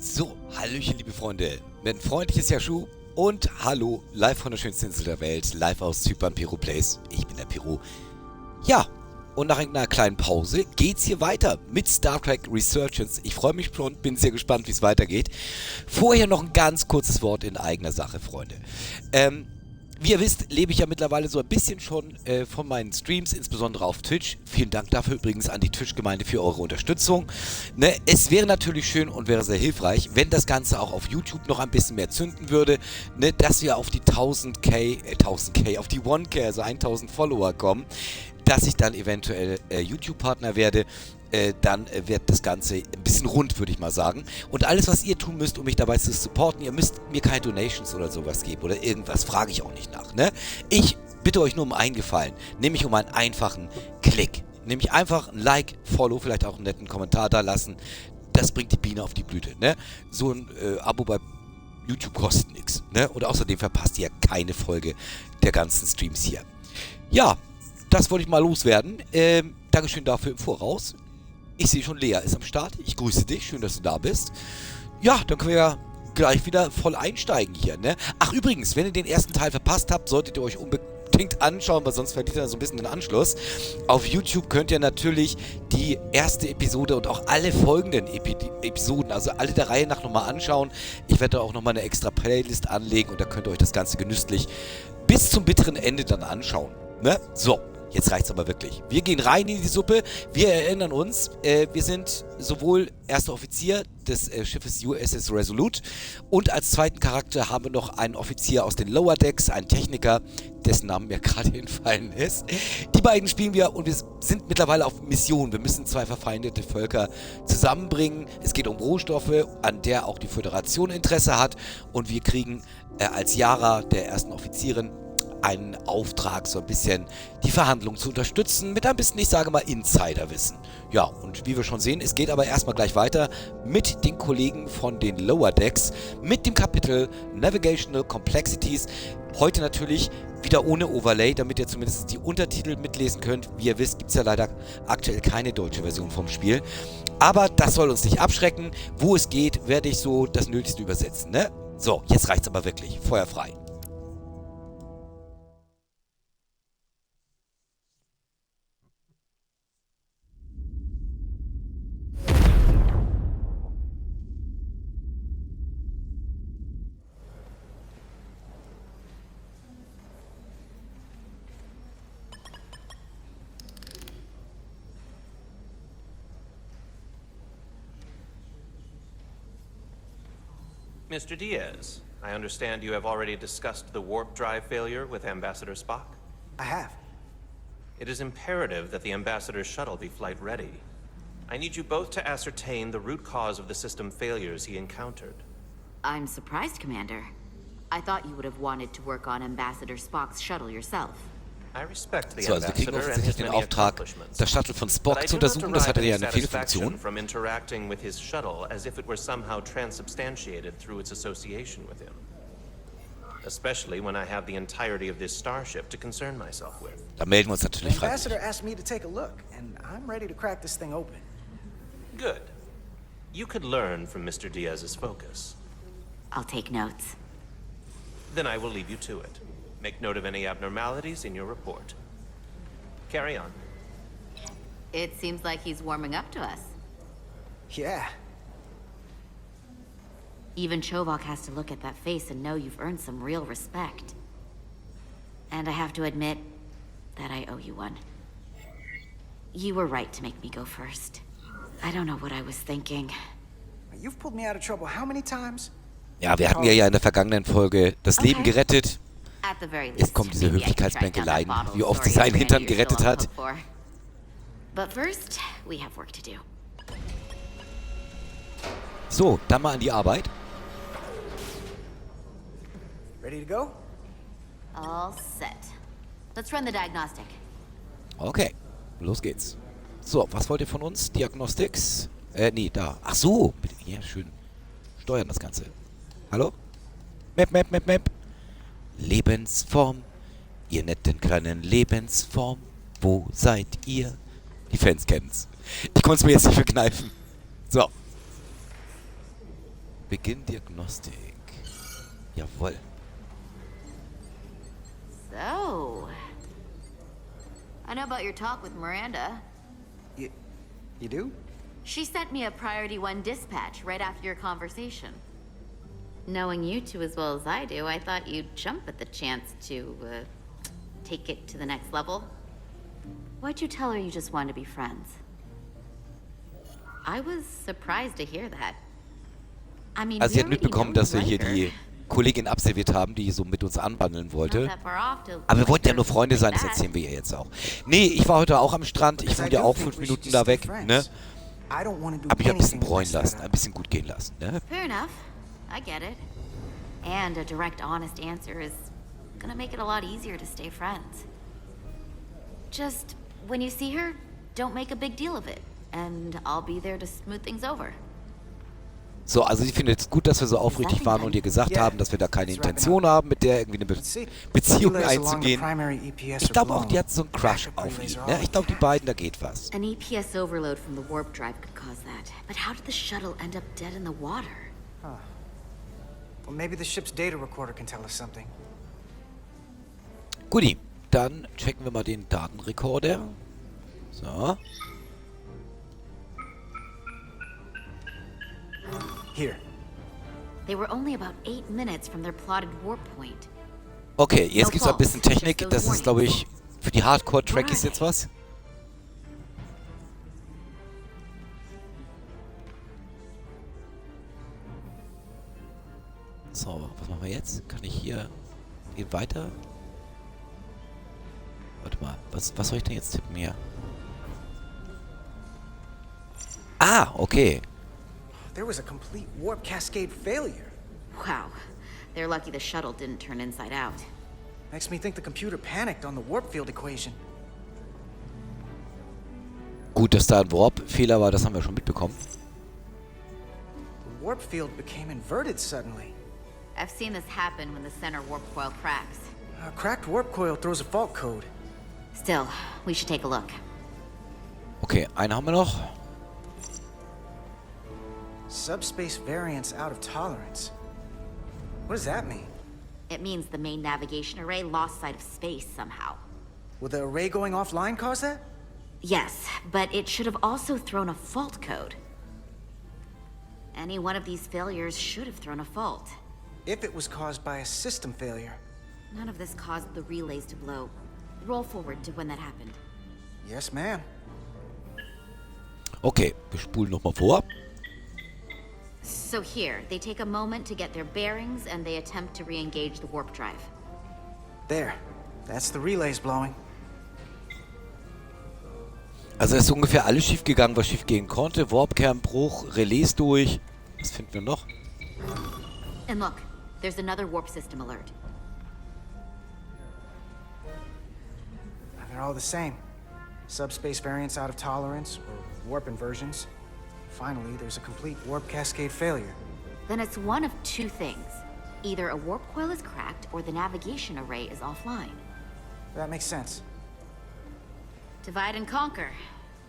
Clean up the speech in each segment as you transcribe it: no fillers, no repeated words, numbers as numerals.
So, hallöchen liebe Freunde, ein freundliches Jaschu und hallo, live von der schönsten Insel der Welt, live aus Zypern, Peru Place. Ich bin der Peru. Ja, und nach einer kleinen Pause geht's hier weiter mit Star Trek Resurgence. Ich freue mich schon, bin sehr gespannt, wie es weitergeht. Vorher noch ein ganz kurzes Wort in eigener Sache, Freunde. Wie ihr wisst, lebe ich ja mittlerweile so ein bisschen schon von meinen Streams, insbesondere auf Twitch. Vielen Dank dafür übrigens an die Twitch-Gemeinde für eure Unterstützung. Ne, es wäre natürlich schön und wäre sehr hilfreich, wenn das Ganze auch auf YouTube noch ein bisschen mehr zünden würde, ne, dass wir auf die 1000k, auf die 1k, also 1000 Follower kommen, dass ich dann eventuell YouTube-Partner werde. Dann wird das Ganze ein bisschen rund, würde ich mal sagen. Und alles, was ihr tun müsst, um mich dabei zu supporten, ihr müsst mir keine Donations oder sowas geben oder irgendwas, frage ich auch nicht nach, ne? Ich bitte euch nur um einen Gefallen, nämlich um einen einfachen Klick. Nämlich einfach ein Like, Follow, vielleicht auch einen netten Kommentar da lassen. Das bringt die Biene auf die Blüte, ne? So ein Abo bei YouTube kostet nichts, ne? Und außerdem verpasst ihr ja keine Folge der ganzen Streams hier. Ja, das wollte ich mal loswerden. Dankeschön dafür im Voraus. Ich sehe schon, Lea ist am Start. Ich grüße dich. Schön, dass du da bist. Ja, dann können wir ja gleich wieder voll einsteigen hier, ne? Ach, übrigens, wenn ihr den ersten Teil verpasst habt, solltet ihr euch unbedingt anschauen, weil sonst verliert ihr so ein bisschen den Anschluss. Auf YouTube könnt ihr natürlich die erste Episode und auch alle folgenden Episoden, also alle der Reihe nach nochmal anschauen. Ich werde da auch nochmal eine extra Playlist anlegen und da könnt ihr euch das Ganze genüsslich bis zum bitteren Ende dann anschauen, ne? So. Jetzt reicht's aber wirklich. Wir gehen rein in die Suppe. Wir erinnern uns, wir sind sowohl erster Offizier des Schiffes USS Resolute und als zweiten Charakter haben wir noch einen Offizier aus den Lower Decks, einen Techniker, dessen Name mir gerade entfallen ist. Die beiden spielen wir und wir sind mittlerweile auf Mission. Wir müssen zwei verfeindete Völker zusammenbringen. Es geht um Rohstoffe, an der auch die Föderation Interesse hat und wir kriegen als Yara, der ersten Offizierin, einen Auftrag, so ein bisschen die Verhandlungen zu unterstützen, mit ein bisschen, ich sage mal, Insiderwissen. Ja, und wie wir schon sehen, es geht aber erstmal gleich weiter mit den Kollegen von den Lower Decks, mit dem Kapitel Navigational Complexities. Heute natürlich wieder ohne Overlay, damit ihr zumindest die Untertitel mitlesen könnt. Wie ihr wisst, gibt es ja leider aktuell keine deutsche Version vom Spiel. Aber das soll uns nicht abschrecken. Wo es geht, werde ich so das Nötigste übersetzen, ne? So, jetzt reicht's aber wirklich. Feuer frei. Mr. Diaz, I understand you have already discussed the warp drive failure with Ambassador Spock? I have. It is imperative that the Ambassador's shuttle be flight ready. I need you both to ascertain the root cause of the system failures he encountered. I'm surprised, Commander. I thought you would have wanted to work on Ambassador Spock's shuttle yourself. I respect the So, also wir kriegen Ambassador and offensichtlich his den many Auftrag, accomplishments. das Shuttle von But Spock I zu do not untersuchen. Das hatte derive ja any eine Fehlfunktion. satisfaction from interacting with his shuttle as if it were somehow transubstantiated through its association with him. Especially when I have the entirety of this starship to concern myself with. Da melden wir uns The natürlich ambassador freiwillig. asked me to take a look, and I'm ready to crack this thing open. Good. You could learn from Mr. Diaz's focus. I'll take notes. Then I will leave you to it. Make note of any abnormalities in your report. Carry on. It seems like he's warming up to us. Yeah. Even Chovok has to look at that face and know you've earned some real respect. And I have to admit that I owe you one. You were right to make me go first. I don't know what I was thinking. You've pulled me out of trouble how many times? Ja, wir hatten ja in der vergangenen Folge das Leben gerettet. At the very least, Jetzt kommen diese maybe I can track down Höflichkeitsblänkeleien, that bottle wie oft sie story seinen Hintern you're still gerettet on hat. the hook for. But first, we have work to do. So, dann mal an die Arbeit. Ready to go? All set. Let's run the diagnostic. Okay, los geht's. So, was wollt ihr von uns? Diagnostics? Nee, da. Ach so, bitte, ja, schön. Steuern das Ganze. Hallo? Map. Lebensform. Ihr netten kleinen Lebensform. Wo seid ihr? Die Fans kennen's. Ich konnte es mir jetzt nicht verkneifen. So. Beginn Diagnostik. Jawohl. So... I know about your talk with Miranda. You do? She sent me a Priority 1 dispatch right after your conversation. Knowing you two as well as I do, I thought you'd jump at the chance to, take it to the next level. Why'd you tell her you just wanted to be friends? I was surprised to hear that. I mean, Also sie hat mitbekommen, dass wir hier die Kollegin absolviert haben, die so mit uns anbandeln wollte. Aber wir wollten ja nur Freunde sein, das erzählen wir ihr jetzt auch. Nee, ich war heute auch am Strand, ich wohne ja auch 5 Minuten da weg, ne? Aber ich habe ein bisschen bräunen lassen, ein bisschen gut gehen lassen, ne? Fair enough. I get it. And a direct, honest answer is gonna make it a lot easier to stay friends. Just, when you see her, don't make a big deal of it. And I'll be there to smooth things over. So, also sie findet es gut, dass wir so aufrichtig waren und ihr gesagt haben, dass wir da keine Intention haben, mit der irgendwie eine Beziehung einzugehen. Ich glaube auch, die hat so einen Crush auf ihn, ne? Ich glaube, die beiden, da geht was. An EPS overload from the warp drive could cause that. But how did the shuttle end up dead in the water? Huh. Well, maybe the ship's data recorder can tell us something. Guti, dann checken wir mal den Datenrekorder. So. Here. They were only about 8 minutes from their plotted warp point. Okay, jetzt gibt's ein bisschen Technik. Das ist, glaube ich, für die Hardcore-Trackies jetzt was. So, was machen wir jetzt? Kann ich hier gehen weiter? Warte mal, was soll ich denn jetzt tippen hier? Ah, okay. There was a complete warp cascade failure. Wow. They're lucky the shuttle didn't turn inside out. Makes me think the computer panicked on the warp field equation. Gut, dass da ein Warp-Fehler war, das haben wir schon mitbekommen. The warp field became inverted suddenly. I've seen this happen when the center warp coil cracks. A cracked warp coil throws a fault code. Still, we should take a look. Okay, einen haben wir noch. Subspace variance out of tolerance. What does that mean? It means the main navigation array lost sight of space somehow. Will the array going offline cause that? Yes, but it should have also thrown a fault code. Any one of these failures should have thrown a fault. If it was caused by a system failure. None of this caused the relays to blow. Roll forward to when that happened. Yes, ma'am. Okay, wir spulen nochmal vor. So here, they take a moment to get their bearings and they attempt to re-engage the warp drive. There. That's the relays blowing. Also ist ungefähr alles schief gegangen, was schief gehen konnte. Warpkernbruch, Relais durch. Was finden wir noch? And look, there's another warp system alert. They're all the same. Subspace variance out of tolerance, or warp inversions. Finally, there's a complete warp cascade failure. Then it's one of two things. Either a warp coil is cracked or the navigation array is offline. That makes sense. Divide and conquer.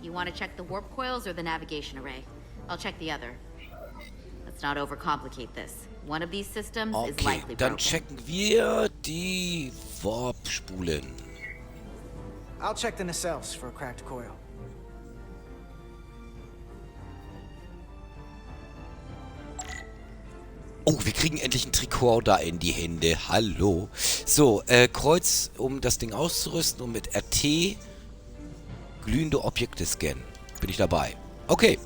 You want to check the warp coils or the navigation array? I'll check the other. Let's not overcomplicate this. One of these systems is Okay, likely dann broken. checken wir die Warp-Spulen. I'll check the nacelles for a cracked coil. Oh, wir kriegen endlich einen Tricorder in die Hände. Hallo. So, Kreuz, um das Ding auszurüsten und mit RT glühende Objekte scannen. Bin ich dabei. Okay.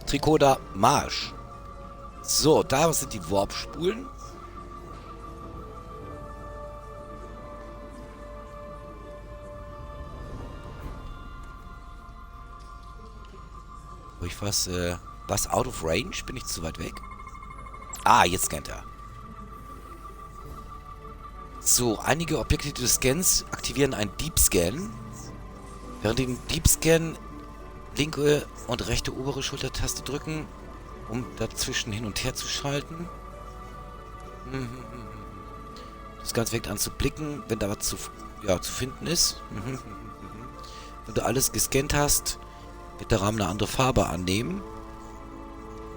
Tricorder, Marsch. So, da sind die Warp-Spulen. Wo ich was out of range? Bin ich zu weit weg? Ah, jetzt scannt er. So, einige Objekte des Scans aktivieren einen Deep Scan. Während dem Deep Scan linke und rechte obere Schultertaste drücken, um dazwischen hin und her zu schalten. Das Ganze fängt an zu blicken, wenn da was zu finden ist. Wenn du alles gescannt hast, wird der Rahmen eine andere Farbe annehmen.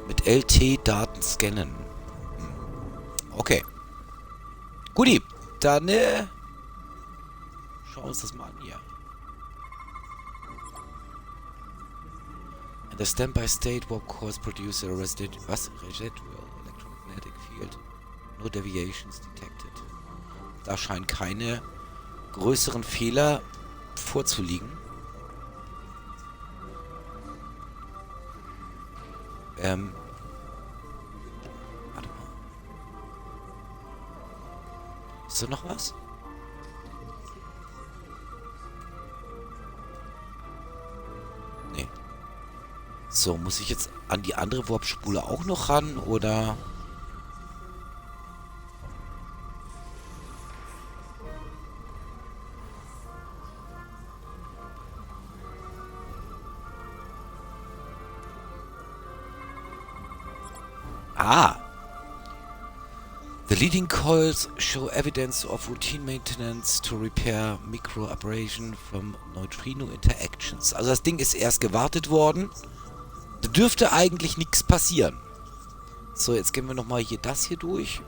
Mit LT Daten scannen. Okay. Guti, dann schauen wir uns das mal an hier. And the standby state warp cores produce a residual electromagnetic field. No deviations detected. Da scheinen keine größeren Fehler vorzuliegen. Warte mal. Ist da noch was? Nee. So, muss ich jetzt an die andere Warp-Spule auch noch ran, oder? Ah! The leading coils show evidence of routine maintenance to repair micro-abrasion from neutrino interactions. Also das Ding ist erst gewartet worden. Da dürfte eigentlich nichts passieren. So, jetzt gehen wir nochmal hier das hier durch.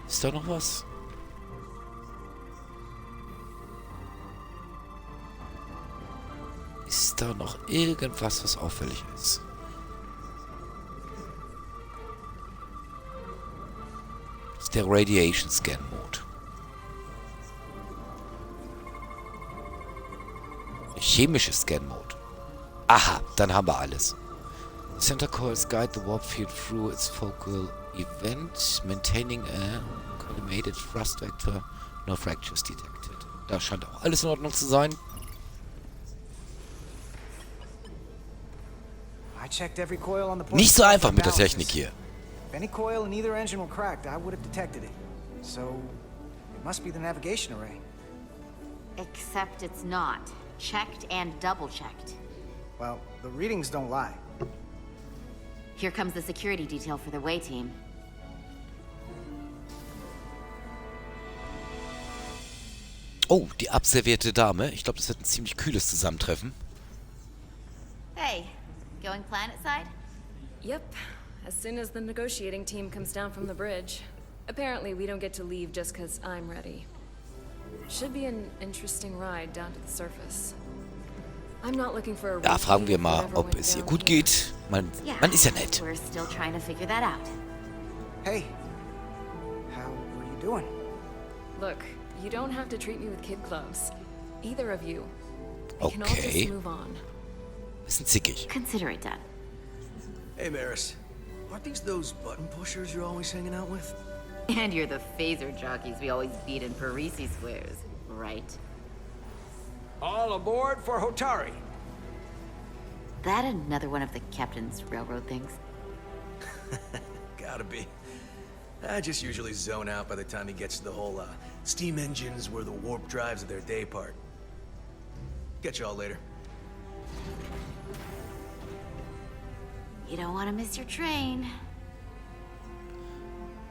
Ist da noch was? Ist da noch irgendwas, was auffällig ist? Das ist der Radiation Scan Mode. Chemische Scan Mode. Aha, dann haben wir alles. The center coils guide the warp field through its focal event, maintaining a collimated thrust vector, no fractures detected. Da scheint auch alles in Ordnung zu sein. Nicht so einfach mit der Technik hier. If any coil in either engine were cracked, I would have detected it. So, it must be the navigation array. Except it's not. Checked and double-checked. Well, the readings don't lie. Here comes the security detail for the way team. Oh, die abservierte Dame. Ich glaube, das wird ein ziemlich kühles Zusammentreffen. Hey, going planet side? Yep, as soon as the negotiating team comes down from the bridge. Apparently, we don't get to leave just because I'm ready. Should be an interesting ride down to the surface. I'm not looking for a Ja, fragen wir mal, ob es ihr gut geht. Man ist ja nett. We're still trying to figure that out. Hey, how are you doing? Look, you don't have to treat me with kid gloves. Either of you. We can all just Okay. move on. Bisschen zickig. Consider it done. Hey, Maris. Aren't these those button pushers you're always hanging out with? And you're the phaser jockeys we always beat in Parisi squares, right? All aboard for Hotari. That another one of the captain's railroad things? Gotta be. I just usually zone out by the time he gets to the whole, steam engines were the warp drives of their day part. Catch y'all later. You don't want to miss your train.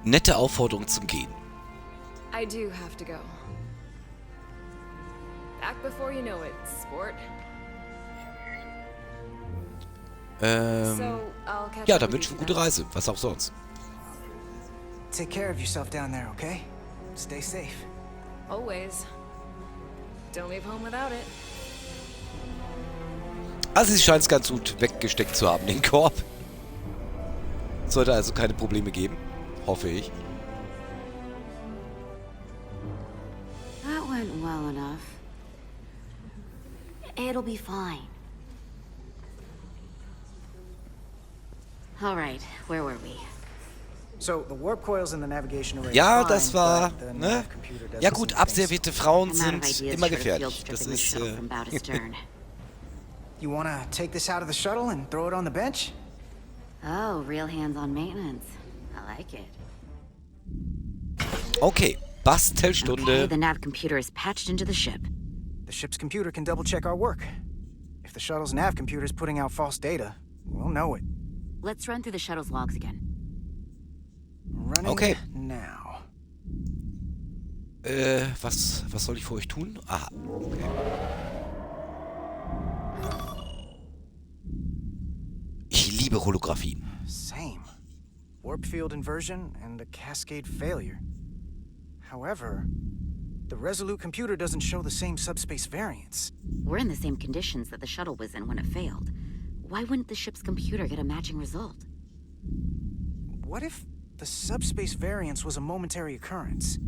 Nette Aufforderung zum Gehen. I do have to go. Back before you know it, sport. So, I'll catch Ja, up dann with wünschen you wir gute then. Reise. Was auch sonst. Take care of yourself down there, okay? Stay safe. Always. Don't leave home without it. Also sie scheint es ganz gut weggesteckt zu haben, den Korb. Sollte also keine Probleme geben. Hoffe ich. That went well enough. It'll be fine. All right, where were we? So, the warp coils in the navigation array Ja, are fine, das war, but the ne? nav computer does Ja some gut, things. abservierte Frauen I'm out of sind ideas immer for a field gefährlich. Das stripping the ist, shuttle from bow to stern. You wanna take this out of the shuttle and throw it on the bench? Oh, real hands-on maintenance. I like it. Okay, Okay, Bastelstunde. the nav computer is patched into the ship. The ship's computer can double-check our work. If the shuttle's nav computer is putting out false data, we'll know it. Let's run through the shuttle's logs again. Running Okay. now. Was soll ich für euch tun? Aha, okay. Ich liebe liebe Holographien. Same. Warp field inversion and a cascade failure. However, the Resolute computer doesn't show the same subspace variance. We're in the same conditions that the shuttle was in when it failed. Why wouldn't the ship's computer get a matching result? What if the subspace variance was a momentary occurrence?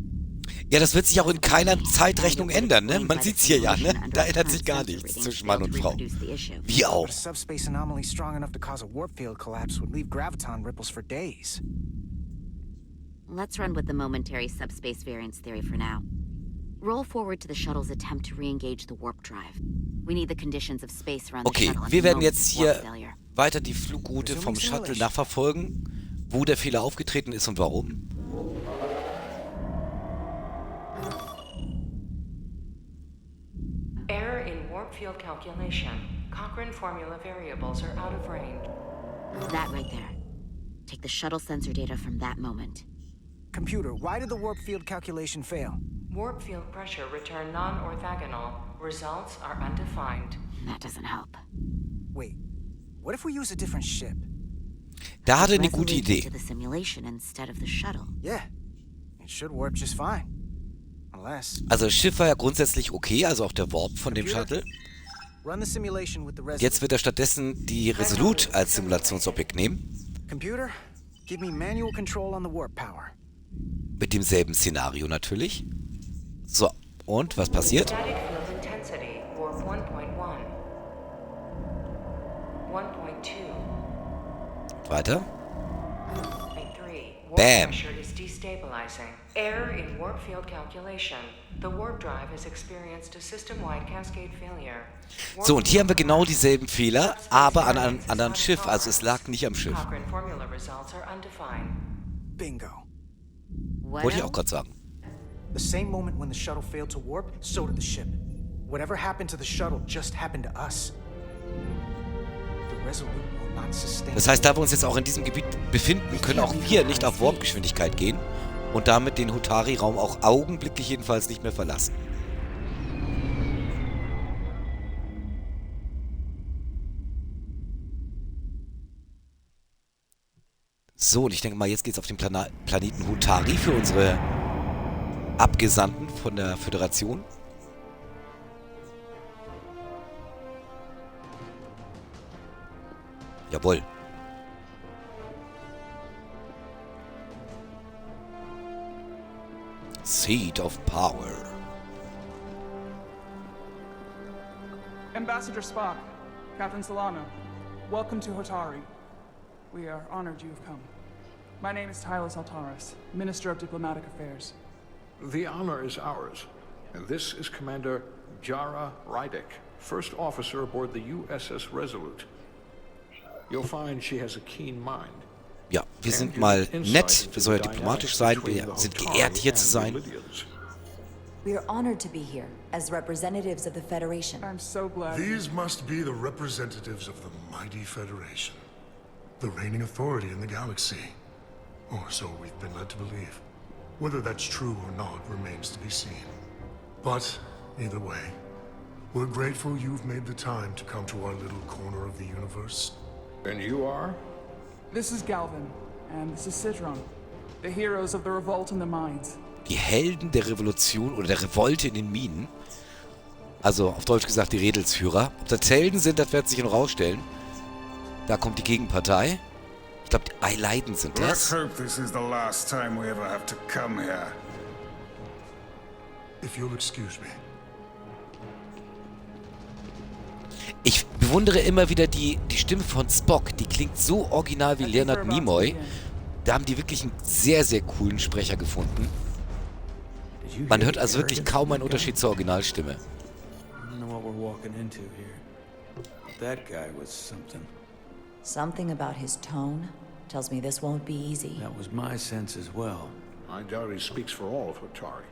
Ja, das wird sich auch in keiner Zeitrechnung ändern, ne? Man sieht's hier ja, ne? Da ändert sich gar nichts zwischen Mann und Frau. Wie auch. But a subspace anomaly strong enough to cause a warp field collapse would leave graviton ripples for days. Let's run with the momentary subspace variance theory for now. Roll forward to the shuttle's attempt to re-engage the warp drive. We need the conditions of space around the Okay, shuttle. wir werden jetzt hier weiter die Flugroute vom Shuttle nachverfolgen, wo der Fehler aufgetreten ist und warum. Error in warp field calculation. Cochrane formula variables are out of range. That right there. Take the shuttle sensor data from that moment. Computer, why did the warp field calculation fail? Warp field pressure returned non-orthogonal. Results are undefined. That doesn't help. Wait, what if we use a different ship? Da hat er eine gute Idee. To the simulation instead of the shuttle. Yeah, it should warp just fine. Unless... Also das Schiff war ja grundsätzlich okay, also auch der Warp von dem Shuttle. Run the simulation with the Resolute. Jetzt wird er stattdessen die Resolute als Simulationsobjekt nehmen. Computer, give me manual control on the warp power. Mit demselben Szenario natürlich. So, und was passiert? Static field intensity, warp 1.1. 1.2. Weiter. 3. Warp Bam. pressure is destabilizing. Error in warp field calculation. The warp drive has experienced a system-wide cascade failure. So, und hier haben wir genau dieselben Fehler, aber an einem anderen Schiff. Also es lag nicht am Schiff. Cochrane formula results are undefined. Bingo. Wollte ich auch gerade sagen. The same moment when the shuttle failed to warp, so did the ship. Whatever happened to the shuttle just happened to us. The Resolute will not sustain. Das heißt, da wir uns jetzt auch in diesem Gebiet befinden, können auch wir nicht auf Warpgeschwindigkeit gehen und damit den Hotari-Raum auch augenblicklich jedenfalls nicht mehr verlassen. So, und ich denke mal, jetzt geht's auf den Planeten Hotari für unsere Abgesandten von der Föderation. Jawohl. Seat of Power. Ambassador Spock, Captain Solano, welcome to Hotari. We are honored you have come. My name is Tylos Altaris, Minister of Diplomatic Affairs. The honor is ours. And this is Commander Jara Rydick, first officer aboard the USS Resolute. You'll find she has a keen mind. Ja, wir sind mal nett, wir sollen ja diplomatisch sein, wir sind geehrt, hier zu sein. We are honored to be here as representatives of the Federation. I'm so glad. These must be the representatives of the mighty Federation, the reigning authority in the galaxy. Or so we've been led to believe. Whether that's true or not remains to be seen. But, either way, we're grateful you've made the time to come to our little corner of the universe. And you are? This is Galvin, and this is Sidron, the heroes of the revolt in the mines. Die Helden der Revolution oder der Revolte in den Minen. Also, auf Deutsch gesagt, die Redelsführer. Ob das Helden sind, das wird sich noch rausstellen. Da kommt die Gegenpartei. Ich glaube, die Eileiden sind das. Let's hope this is the last time we ever have to come here. If you'll excuse me. Ich bewundere immer wieder die Stimme von Spock. Die klingt so original wie Leonard Nimoy. Da haben die wirklich einen sehr, sehr coolen Sprecher gefunden. Man hört also wirklich kaum einen Unterschied zur Originalstimme. Something about his tone tells me this won't be easy. That was my sense as well. I doubt he speaks for all of Hotari.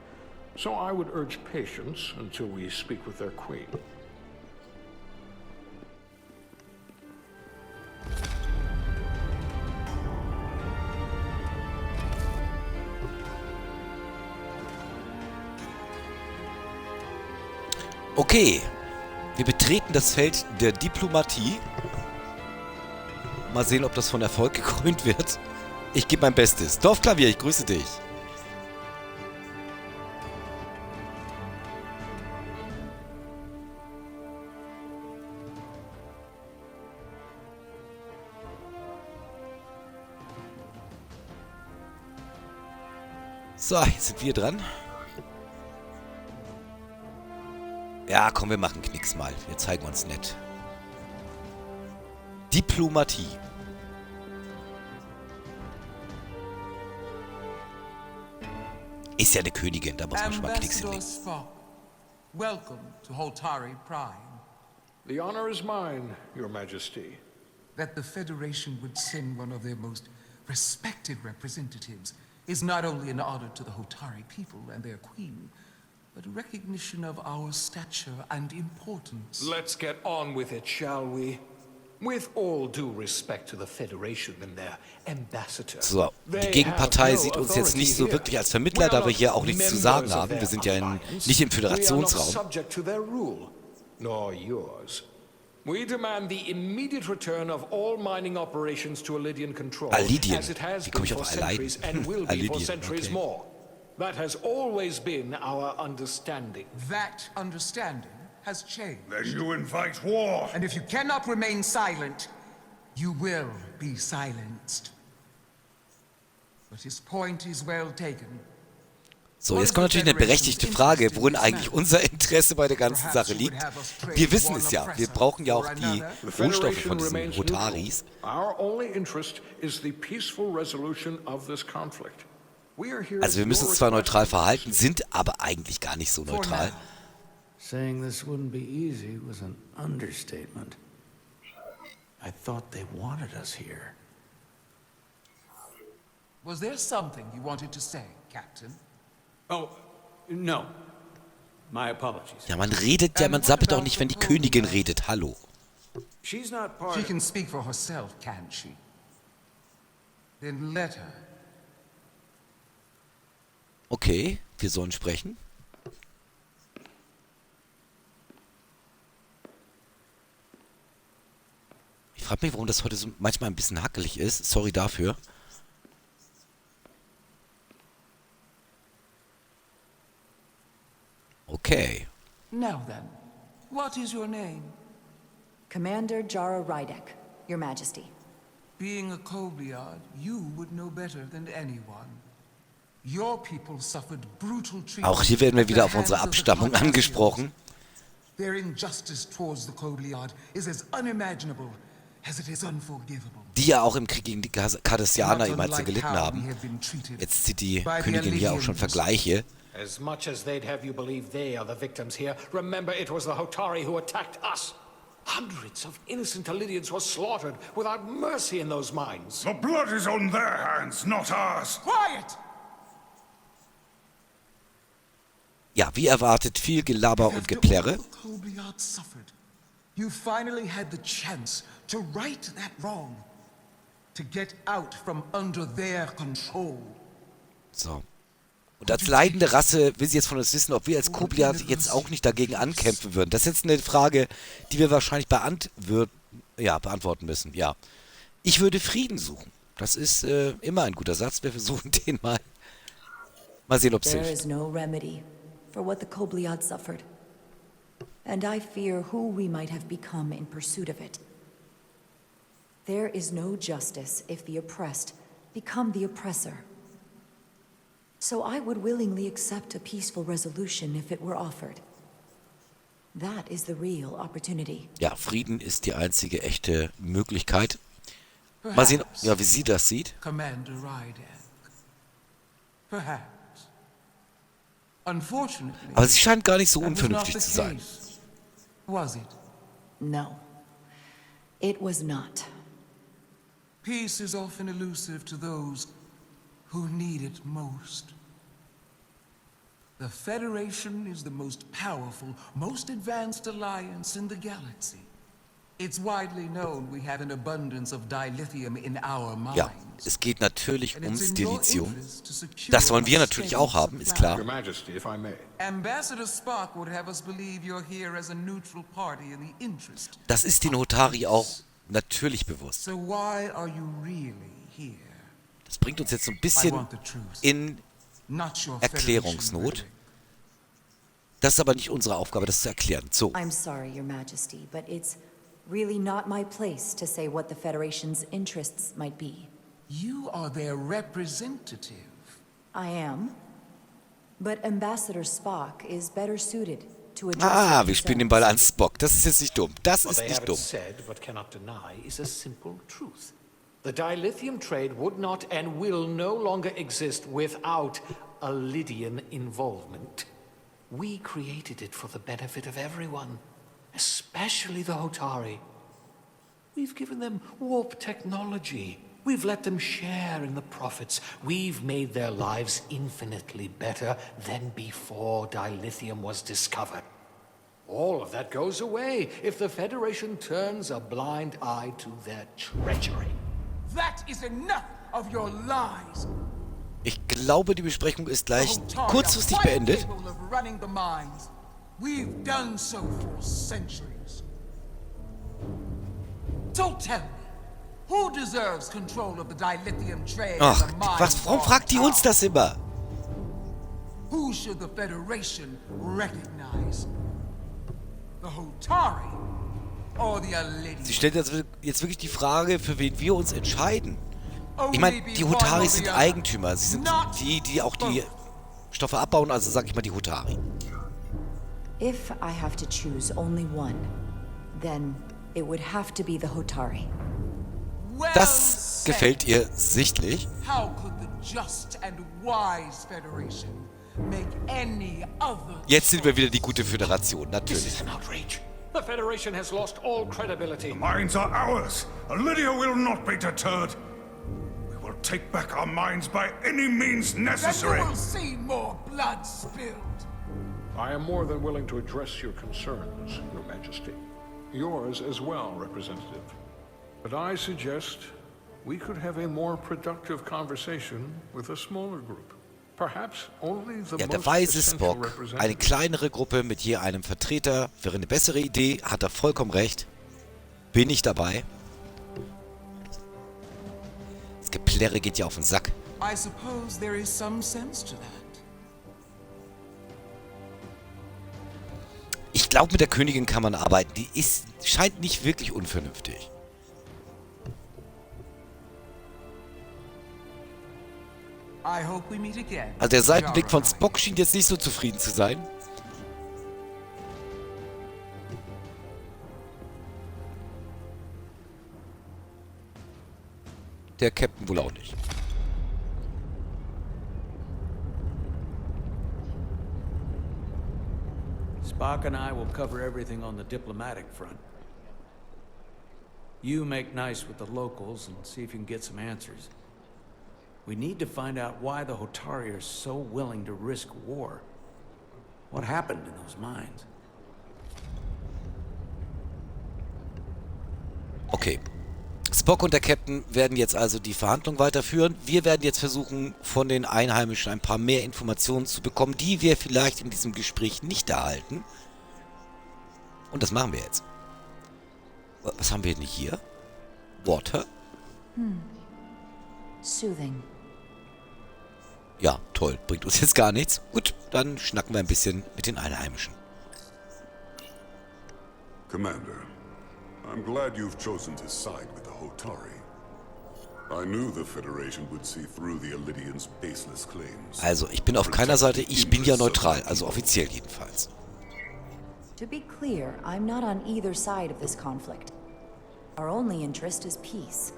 So I would urge patience until we speak with their queen. Okay, wir betreten das Feld der Diplomatie. Mal sehen, ob das von Erfolg gekrönt wird. Ich gebe mein Bestes. Dorfklavier, ich grüße dich. So, jetzt sind wir dran. Ja, komm, wir machen Knicks mal. Wir zeigen uns nett. Diplomatie. Ist ja eine Königin, da muss man schon mal Knicks hinlegen. Welcome to Holtari Prime. The honor is mine, Your Majesty. That the Federation would send one of their most respected representatives is not only an honor to the Holtari people and their queen, but a recognition of our stature and importance. Let's get on with it, shall we? With all due respect to the Federation and their ambassador. So, die Gegenpartei sieht uns jetzt nicht so wirklich als Vermittler, da wir hier auch nichts zu sagen haben. Wir sind ja nicht im Föderationsraum. We demand the immediate return of all mining operations to Alidian control, Alidian. as it has Wie komme been ich for auf Aliden? centuries and will be for Alidian, centuries okay. more. That has always been our understanding. That understanding has changed. Then you invite war. And if you cannot remain silent, you will be silenced. But his point is well taken. So, jetzt kommt natürlich eine berechtigte Frage, worin eigentlich unser Interesse bei der ganzen Sache liegt. Wir wissen es ja, wir brauchen ja auch die Rohstoffe von diesen Hotaris. Also wir müssen uns zwar neutral verhalten, sind aber eigentlich gar nicht so neutral. Saying this wouldn't be easy was an understatement. I thought they wanted us here. Was there something you wanted to say, Captain? Oh, no. My apologies. Ja, man redet ja, man sappelt auch nicht, wenn die Königin redet. Hallo. She can speak for herself, can't she? Then let her. Okay, wir sollen sprechen. Ich frage mich, warum das heute so manchmal ein bisschen hackelig ist. Sorry dafür. Okay. Now then, what is your name? Commander Jara Rydek, Your Majesty. Being a Kobliad, you would know better than anyone. Your people suffered brutal treatment. Auch hier werden wir wieder auf unsere Abstammung angesprochen. Their injustice towards the Kobliad is as unimaginable as it is unforgivable. Die ja auch im Krieg gegen die Cardassianer ebenfalls gelitten haben. Jetzt zieht die Königin hier auch schon Vergleiche. As much as they'd have you believe they are the victims here, remember it was the Hotari who attacked us. Hundreds of innocent Alidians were slaughtered without mercy in those mines. The blood is on their hands, not ours. Quiet! Ja, wie erwartet, viel Gelaber und Geplärre. You finally had the chance to right that wrong, to get out from under their control. So. Und als leidende Rasse will sie jetzt von uns wissen, ob wir als Kobliad jetzt auch nicht dagegen ankämpfen würden. Das ist jetzt eine Frage, die wir wahrscheinlich beantworten müssen. Ja. Ich würde Frieden suchen. Das ist immer ein guter Satz. Wir versuchen den mal. Mal sehen, ob es hilft. There is no remedy for what the Kobliad suffered. And I fear who we might have become in pursuit of it. There is no justice if the oppressed become the oppressor. So I would willingly accept a peaceful resolution if it were offered. That is the real opportunity. Ja, Frieden ist die einzige echte Möglichkeit. Mal sehen, ja, wie sie das sieht. Commander Rydek. Perhaps. Unfortunately, Aber sie scheint gar nicht so unvernünftig zu sein. Was it? No. It was not. Peace is often elusive to those who need it most. The Federation is the most powerful, most advanced alliance in the galaxy. It's widely known we have an abundance of dilithium in our mines. Ja, es geht natürlich ums Dilithium. Das wollen wir natürlich auch haben, ist klar. Your Majesty, if I may. Ambassador Spock would have us believe you're here as a neutral party in the interest. Das ist den Hotari auch natürlich bewusst. So why are you really here? Das bringt uns jetzt so ein bisschen in Erklärungsnot. Das ist aber nicht unsere Aufgabe, das zu erklären. So. I'm sorry, Your Majesty, but it's really not my place to say what the Federation's interests might be. You are their representative. I am. But Ambassador Spock is better suited to address Wir spielen den Ball an Spock. Das ist jetzt nicht dumm. Das ist nicht dumm. Said, but cannot deny, is a simple truth. The dilithium trade would not and will no longer exist without a Lydian involvement. We created it for the benefit of everyone, especially the Hotari. We've given them warp technology. We've let them share in the profits. We've made their lives infinitely better than before dilithium was discovered. All of that goes away if the Federation turns a blind eye to their treachery. That is enough of your lies. Ich glaube, die Besprechung ist gleich kurzfristig beendet. We've done so for centuries. So tell me, who deserves control of the dilithium trade? Ach, warum fragt die uns das immer? Who should the Federation recognize? The Hotari or the Alidians? Sie stellt jetzt wirklich die Frage, für wen wir uns entscheiden. Ich meine, die Hotari sind Eigentümer. Sie sind die auch die Stoffe abbauen, also sag ich mal die Hotari. If I have to choose only one, then it would have to be the Hotari. Das gefällt ihr sichtlich. How could the just and wise Federation make any other? Jetzt sind wir wieder die gute Föderation, natürlich. This is an outrage. The Federation has lost all credibility. The mines are ours. Lydia will not be deterred. We will take back our mines by any means necessary. Then you will see more blood spilled. I am more than willing to address your concerns, Your Majesty. Yours as well, Representative. But I suggest we could have a more productive conversation with a smaller group. Perhaps only the Ja, der weise Spock, eine kleinere Gruppe mit je einem Vertreter, wäre eine bessere Idee, hat er vollkommen recht. Bin ich dabei. Das Geplärre geht ja auf den Sack. I suppose there is some sense to that. Ich glaube, mit der Königin kann man arbeiten. Die scheint nicht wirklich unvernünftig. Also der Seitenblick von Spock schien jetzt nicht so zufrieden zu sein. Der Captain wohl auch nicht. Spock and I will cover everything on the diplomatic front. You make nice with the locals and see if you can get some answers. We need to find out why the Hotari are so willing to risk war. What happened in those mines? Okay. Spock und der Captain werden jetzt also die Verhandlung weiterführen. Wir werden jetzt versuchen, von den Einheimischen ein paar mehr Informationen zu bekommen, die wir vielleicht in diesem Gespräch nicht erhalten. Und das machen wir jetzt. Was haben wir denn hier? Water? Soothing. Ja, toll. Bringt uns jetzt gar nichts. Gut, dann schnacken wir ein bisschen mit den Einheimischen. Commander, I'm glad you've chosen to side with the Hotari. I knew the Federation would see through the Alidians' baseless claims. Also, ich bin auf keiner Seite. Ich bin ja neutral, also offiziell jedenfalls. To be clear, I'm not on either side of this conflict. Our only interest is peace.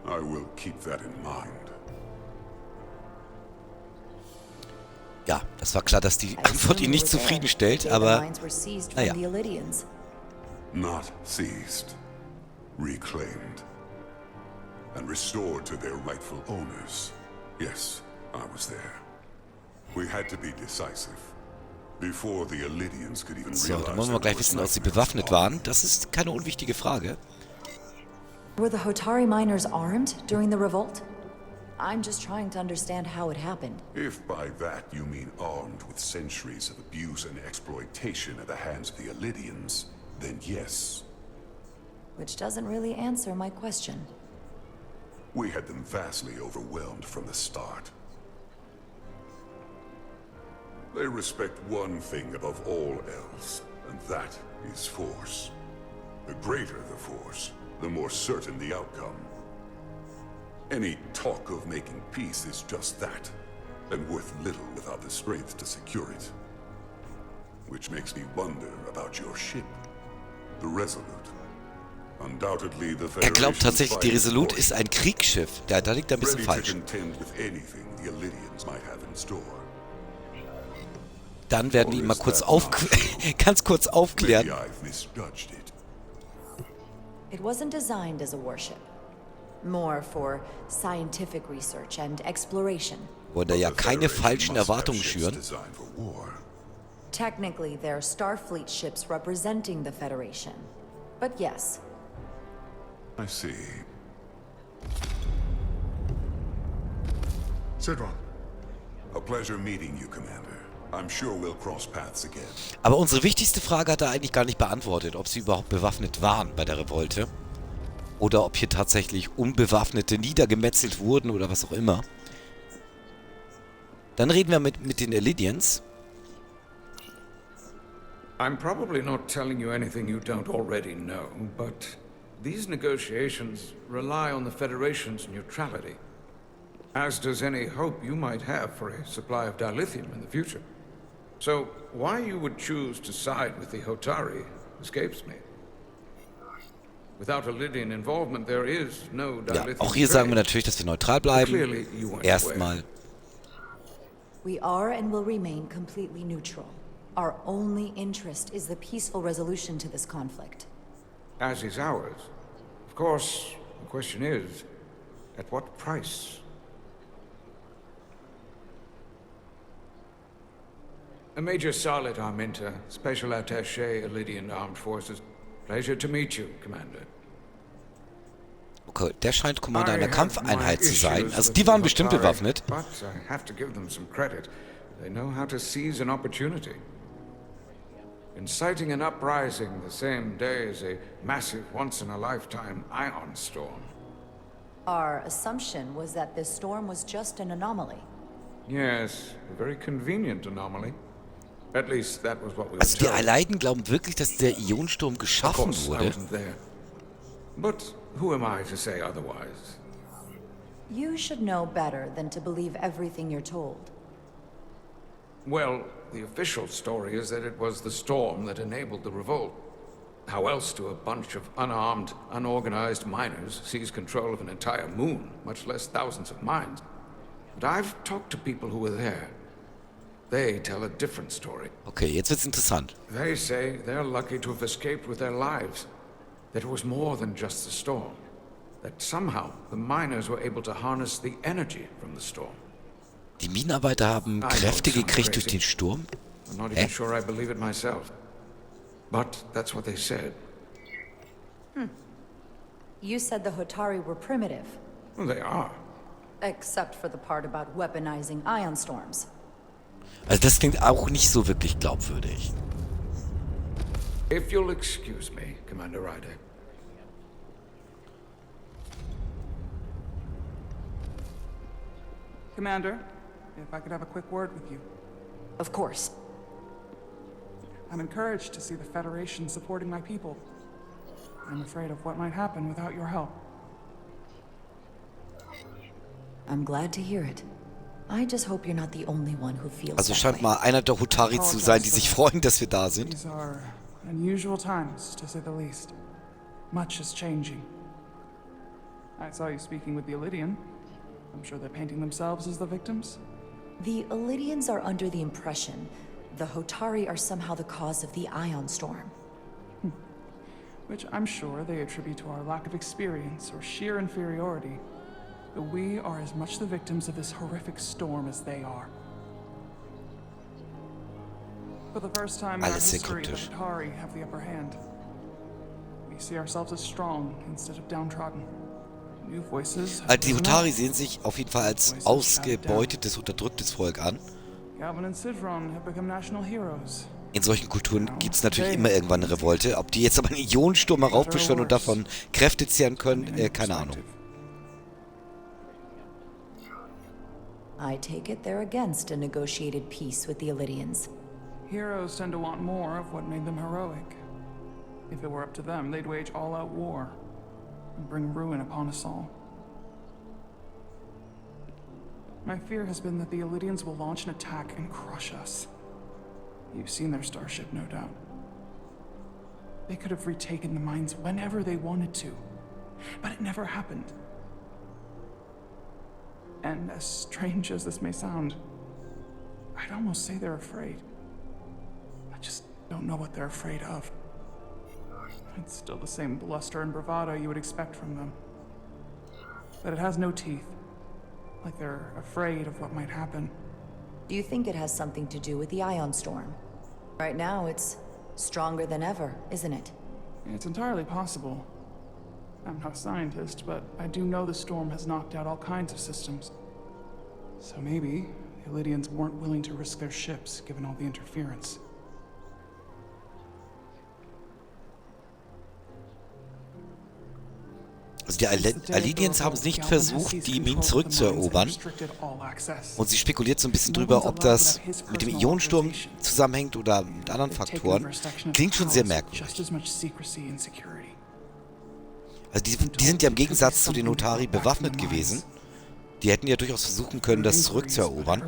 I will keep that in mind. Ja, das war klar, dass die Antwort ihn nicht zufriedenstellt, aber naja. Not seized, reclaimed, and restored to their rightful owners. Yes, I was there. We had to be decisive. Before the Alidians could even So, dann wollen wir gleich wissen, ob sie bewaffnet waren. Das ist keine unwichtige Frage. Were the Hotari miners armed during the revolt? I'm just trying to understand how it happened. If by that you mean armed with centuries of abuse and exploitation at the hands of the Alidians, then yes, Which doesn't really answer my question. We had them vastly overwhelmed from the start. They respect one thing above all else, and that is force. The greater the force, the more certain the outcome. Any talk of making peace is just that, and worth little without the strength to secure it. Which makes me wonder about your ship, the Resolute. Undoubtedly the Federation glaubt tatsächlich, die Resolute ist ein Kriegsschiff. Da liegt er ein bisschen falsch. Dann werden wir ihn mal kurz ganz kurz aufklären. It wasn't designed as a warship. More for scientific research and exploration. Wollen da ja keine falschen Erwartungen schüren. Technically, they're Starfleet ships representing the Federation. But yes. I see. Sidron. A pleasure meeting you, Commander. I'm sure we'll cross paths again. Aber unsere wichtigste Frage hat er eigentlich gar nicht beantwortet, ob sie überhaupt bewaffnet waren bei der Revolte. Oder ob hier tatsächlich Unbewaffnete niedergemetzelt wurden oder was auch immer. Dann reden wir mit den Illidians. I'm probably not telling you anything you don't already know, but these negotiations rely on the Federation's neutrality, as does any hope you might have for a supply of dilithium in the future. So, why you would choose to side with the Hotari escapes me. Without Illidian involvement, there is no dilithium. Ja, auch hier sagen wir natürlich, dass wir neutral bleiben. Erstmal. We are and will remain completely neutral. Our only interest is the peaceful resolution to this conflict. As is ours. Of course, the question is, at what price? Major Salit Arminta, Special Attaché, Illidian Armed Forces. Pleasure to meet you, Commander. Okay, der scheint Commander einer Kampfeinheit zu sein. Also die waren bestimmt bewaffnet. But I have to give them some credit. They know how to seize an opportunity. Inciting an uprising the same day as a massive, once-in-a-lifetime ion storm. Our assumption was that this storm was just an anomaly. Yes, a very convenient anomaly. At least that was what we were Also die told. Aleiden glauben wirklich, dass der Ionensturm geschaffen wurde. But who am I to say otherwise? You should know better than to believe everything you're told. Well, the official story is that it was the storm that enabled the revolt. How else do a bunch of unarmed, unorganized miners seize control of an entire moon, much less thousands of mines? But I've talked to people who were there. They tell a different story. Okay, jetzt wird's interessant. They say they're lucky to have escaped with their lives. That it was more than just the storm. That somehow the miners were able to harness the energy from the storm. Die Minenarbeiter haben Kräfte gekriegt durch den Sturm? I'm not even sure I believe it myself. But that's what they said. You said the Hotari were primitive. Well, they are. Except for the part about weaponizing ion storms. Also das klingt auch nicht so wirklich glaubwürdig. If you'll excuse me, Commander Ryder. Commander, if I could have a quick word with you. Of course. I'm encouraged to see the Federation supporting my people. I'm afraid of what might happen without your help. I'm glad to hear it. I just hope you're not the only one who feels Also that scheint way. mal einer der Hotari zu sein, die sich freuen, dass wir da sind. These are unusual times, to say the least. Much is changing. I saw you speaking with the Illidian. I'm sure they're painting themselves as the victims. The Illidians are under the impression the Hotari are somehow the cause of the ion storm. Which I'm sure they attribute to our lack of experience or sheer inferiority. But we are as much the victims of this horrific storm as they are. For the first time in our Alles sehr history, the kryptisch. Hotari have the upper hand. We see ourselves as strong instead of downtrodden. New voices have Also die risen up. Hotari sehen sich auf jeden Fall als ausgebeutetes, unterdrücktes Volk an. Calvin and Sidron have become national heroes. In solchen Kulturen gibt es natürlich immer irgendwann eine Revolte. Ob die jetzt aber einen Ionensturm heraufbeschwören und davon Kräfte zehren können, keine Ahnung. I take it they're against a negotiated peace with the Illyrians. Heroes tend to want more of what made them heroic. If it were up to them, they'd wage all-out war and bring ruin upon us all. My fear has been that the Illyrians will launch an attack and crush us. You've seen their starship, no doubt. They could have retaken the mines whenever they wanted to, but it never happened. And as strange as this may sound, I'd almost say they're afraid. I just don't know what they're afraid of. It's still the same bluster and bravado you would expect from them. But it has no teeth. Like they're afraid of what might happen. Do you think it has something to do with the ion storm? Right now, it's stronger than ever, isn't it? It's entirely possible. I'm not a scientist, but I do know the storm has knocked out all kinds of systems. So maybe the Illyrians weren't willing to risk their ships, given all the interference. Also die Illyrians haben es nicht versucht, die Minen zurückzuerobern. Und sie spekuliert so ein bisschen drüber, ob das mit dem Ionensturm zusammenhängt oder mit anderen Faktoren. Klingt schon sehr merkwürdig. Also die sind ja im Gegensatz zu den Notari bewaffnet gewesen. Die hätten ja durchaus versuchen können, das zurückzuerobern.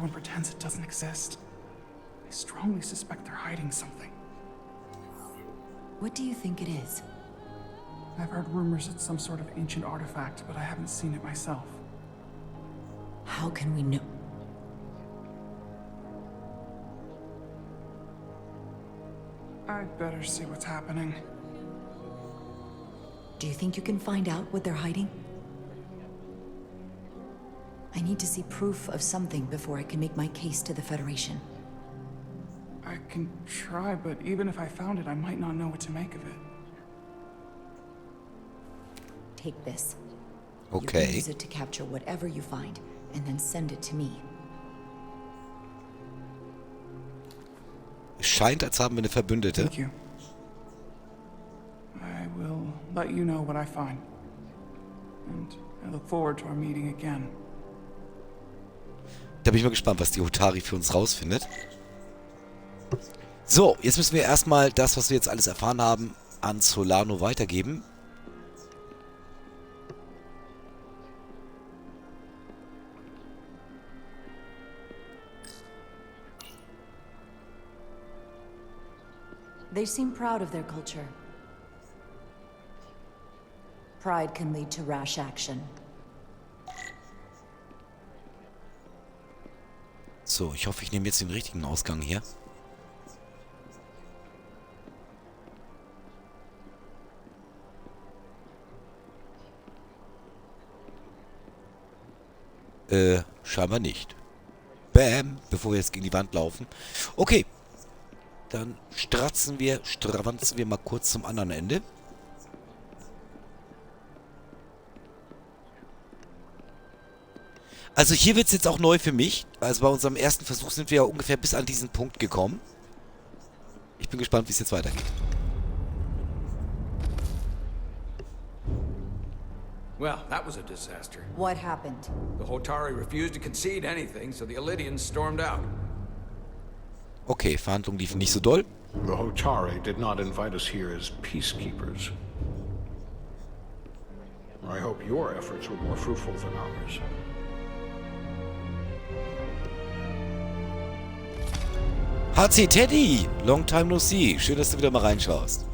What do you think it is? I've heard rumors it's some sort of ancient artifact, but I haven't seen it myself. How can we know? I'd better see what's happening. Do you think you can find out what they're hiding? I need to see proof of something before I can make my case to the Federation. I can try, but even if I found it, I might not know what to make of it. Take this. Okay. You can use it to capture whatever you find, and then send it to me. Es scheint, als haben wir eine Verbündete. Thank you. I will let you know what I find. And I look forward to our meeting again. Da bin ich mal gespannt, was die Hotari für uns rausfindet. So, jetzt müssen wir erstmal das, was wir jetzt alles erfahren haben, an Solano weitergeben. They seem proud of their culture. Pride can lead to rash action. So, ich hoffe, ich nehme jetzt den richtigen Ausgang hier. Scheinbar nicht. Bam, bevor wir jetzt gegen die Wand laufen. Okay. Dann stravanzen wir mal kurz zum anderen Ende. Also hier wird es jetzt auch neu für mich. Also bei unserem ersten Versuch sind wir ja ungefähr bis an diesen Punkt gekommen. Ich bin gespannt, wie es jetzt weitergeht. Well, that was a disaster. What happened? The Hotari refused to concede anything, so the Illyrians stormed out. Okay, Verhandlungen liefen nicht so doll. The Hotari did not invite us here as peacekeepers. I hope your efforts were more fruitful than ours. HC Teddy! Long time no see. Schön, dass du wieder mal reinschaust.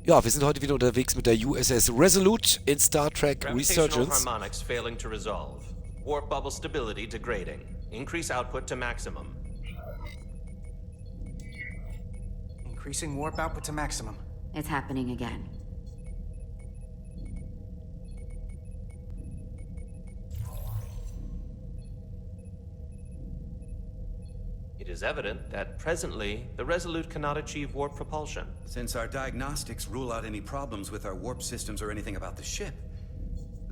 Ja, wir sind heute wieder unterwegs mit der USS Resolute in Star Trek Resurgence. Harmonics failing to resolve. Warp bubble stability degrading. Increase output to maximum. Increasing warp output to maximum. It's happening again. It is evident that presently the Resolute cannot achieve warp propulsion. Since our diagnostics rule out any problems with our warp systems or anything about the ship,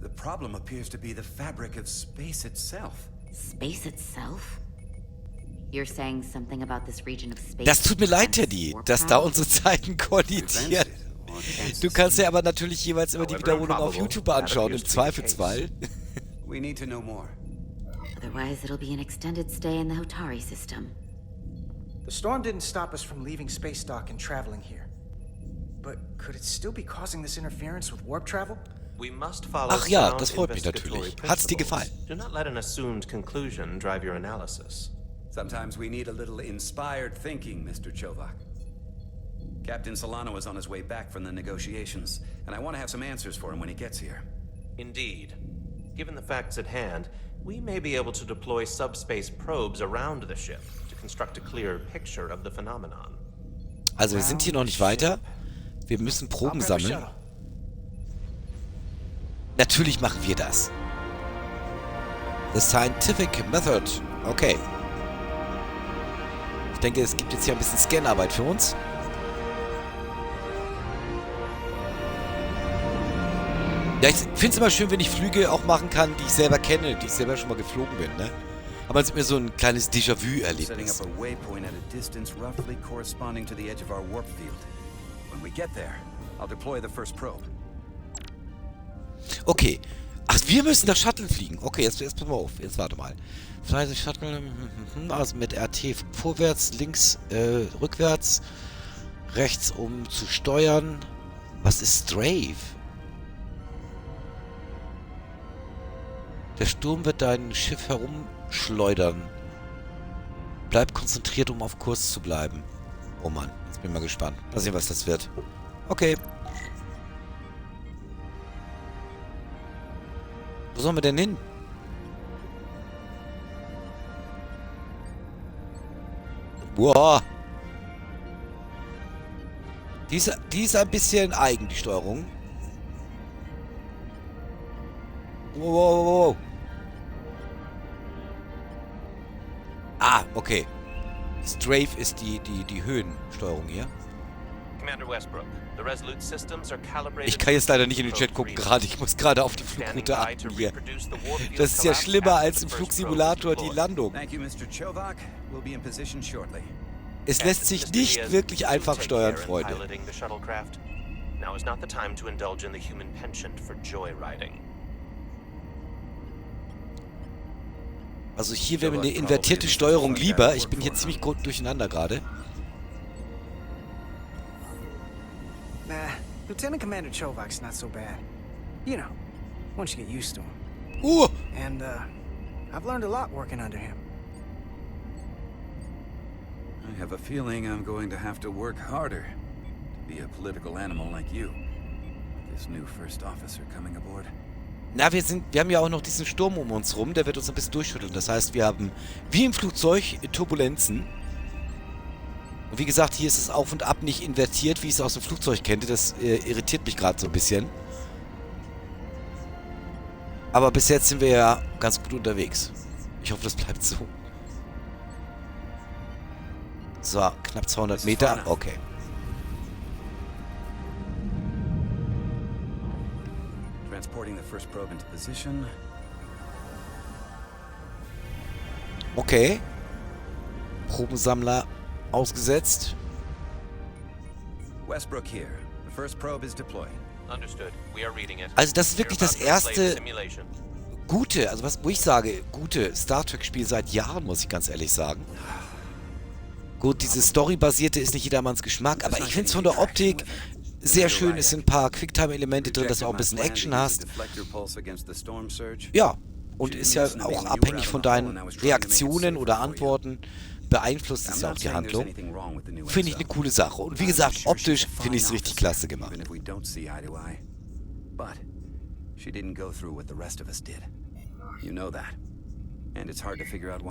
the problem appears to be the fabric of space itself. Space itself? You're saying something about this region of space? Das tut mir leid, Teddy, dass da unsere Zeiten kollidieren. Du kannst ja aber natürlich jeweils immer die Wiederholung auf YouTube anschauen, im Zweifelsfall. We need to know more. Otherwise, it'll be an extended stay in the Hotari system. The storm didn't stop us from leaving space dock and traveling here. But could it still be causing this interference with warp travel? We must follow Ach ja, sound das freut mich investigatory natürlich. Hat's dir gefallen? principles. Do not let an assumed conclusion drive your analysis. Sometimes we need a little inspired thinking, Mr. Chovak. Captain Solano is on his way back from the negotiations, and I want to have some answers for him when he gets here. Indeed. Given the facts at hand, we may be able to deploy subspace probes around the ship to construct a clear picture of the phenomenon. Also wir sind hier noch nicht weiter. Wir müssen Proben sammeln. Natürlich machen wir das. The Scientific Method. Okay. Ich denke, es gibt jetzt hier ein bisschen Scanarbeit für uns. Ja, ich finde es immer schön, wenn ich Flüge auch machen kann, die ich selber kenne, die ich selber schon mal geflogen bin, ne? Aber es ist mir so ein kleines Déjà-vu-Erlebnis. Okay. Ach, wir müssen das Shuttle fliegen. Okay, jetzt pass mal auf. Jetzt warte mal. Fly the Shuttle. Also mit RT vorwärts, links, rückwärts, rechts, um zu steuern. Was ist Strafe? Der Sturm wird dein Schiff herumschleudern. Bleib konzentriert, um auf Kurs zu bleiben. Oh Mann, jetzt bin ich mal gespannt. Mal sehen, was das wird. Okay. Wo sollen wir denn hin? Wow. Die ist ein bisschen eigen, die Steuerung. Wow. Ah, okay. Strafe ist die Höhensteuerung hier. Commander Westbrook, the Resolute systems are calibrated. Ich kann jetzt leider nicht in den Chat gucken gerade. Ich muss gerade auf die Flugroute achten hier. Das ist ja schlimmer als im Flugsimulator die Landung. Es lässt sich nicht wirklich einfach steuern, Freunde. Now is not the time to indulge in the human penchant for joyriding. Also hier wäre mir eine invertierte Steuerung lieber. Ich bin hier ziemlich durcheinander gerade. Nah, Lieutenant Commander Chovak's not so bad. You know, once you get used to him. And, I've learned a lot working under him. I have a feeling I'm going to have to work harder to be a political animal like you. This new first officer coming aboard. Na, wir haben ja auch noch diesen Sturm um uns rum, der wird uns ein bisschen durchschütteln. Das heißt, wir haben, wie im Flugzeug, Turbulenzen. Und wie gesagt, hier ist es auf und ab nicht invertiert, wie ich es aus dem Flugzeug kenne. Das irritiert mich gerade so ein bisschen. Aber bis jetzt sind wir ja ganz gut unterwegs. Ich hoffe, das bleibt so. So, knapp 200 Meter. Okay. Okay. Probensammler ausgesetzt. Westbrook here. The first probe is deployed. Understood. We are reading it. Also das ist wirklich das erste gute, also wo ich sage, gute Star Trek Spiel seit Jahren, muss ich ganz ehrlich sagen. Gut, dieses Story-basierte ist nicht jedermanns Geschmack, aber ich finde es von der Optik sehr schön. Es sind ein paar Quicktime-Elemente drin, dass du auch ein bisschen Action hast. Ja, und ist ja auch abhängig von deinen Reaktionen oder Antworten. Beeinflusst es ja auch die Handlung. Finde ich eine coole Sache. Und wie gesagt, optisch finde ich es richtig klasse gemacht.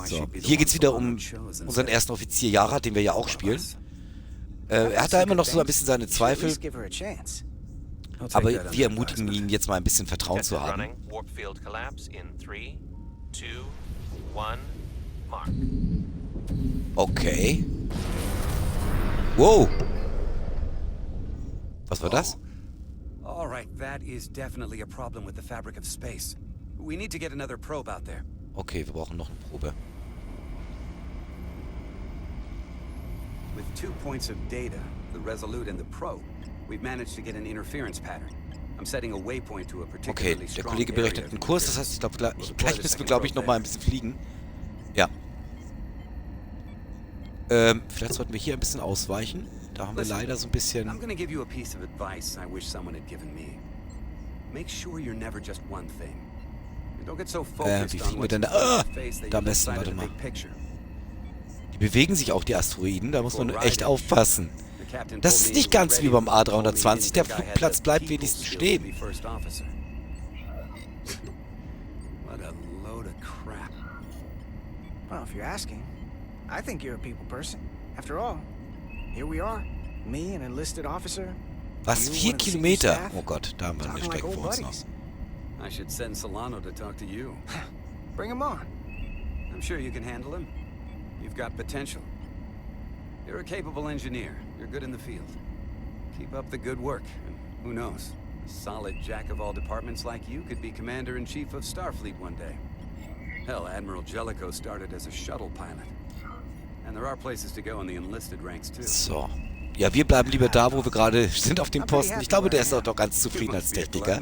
So, hier geht es wieder um unseren ersten Offizier Yara, den wir ja auch spielen. Er hat da immer noch so ein bisschen seine Zweifel. Aber wir ermutigen ihn jetzt mal ein bisschen Vertrauen zu haben. Okay. Wow. Was war das? All right, that is definitely a problem with the fabric of space. We need to get another probe out there. Okay, wir brauchen noch eine Probe. With 2 points of data, the Resolute and the Probe, we've managed to get an interference pattern. I'm setting a waypoint to a Okay, particularly der strong Kollege area berechnet of einen Kurs, das heißt, ich glaube, gleich müssen wir, glaube ich, noch mal ein bisschen fliegen. Ja. Vielleicht sollten wir hier ein bisschen ausweichen. Da haben wir leider so ein bisschen... I'm gonna give you a piece of advice I wish someone had given me. Make sure you're never just one thing. Don't get so focused wie on fliegen wir what's denn in da? front of your face that Da you am lose besten, sight of warte the mal. big picture. Die bewegen sich auch, die Asteroiden. Da muss man echt aufpassen. Das ist nicht ganz wie beim A320. Der Flugplatz bleibt wenigstens stehen. What a load of crap. Well, if you're asking, I think you're a people person. After all, here we are. Me, an enlisted officer. Was? 4 Kilometer? Oh Gott, da haben wir eine Strecke vor uns noch. I should send Solano to talk to you. Bring him on. I'm sure you can handle him. You've got potential. You're a capable engineer. You're good in the field. Keep up the good work, and who knows? A solid jack of all departments like you could be Commander-in-Chief of Starfleet one day. Hell, Admiral Jellicoe started as a shuttle pilot. And there are places to go in the enlisted ranks too. So. Ja, wir bleiben lieber da, wo wir gerade sind, auf dem Posten. Ich glaube, der ist auch doch ganz zufrieden als Techniker.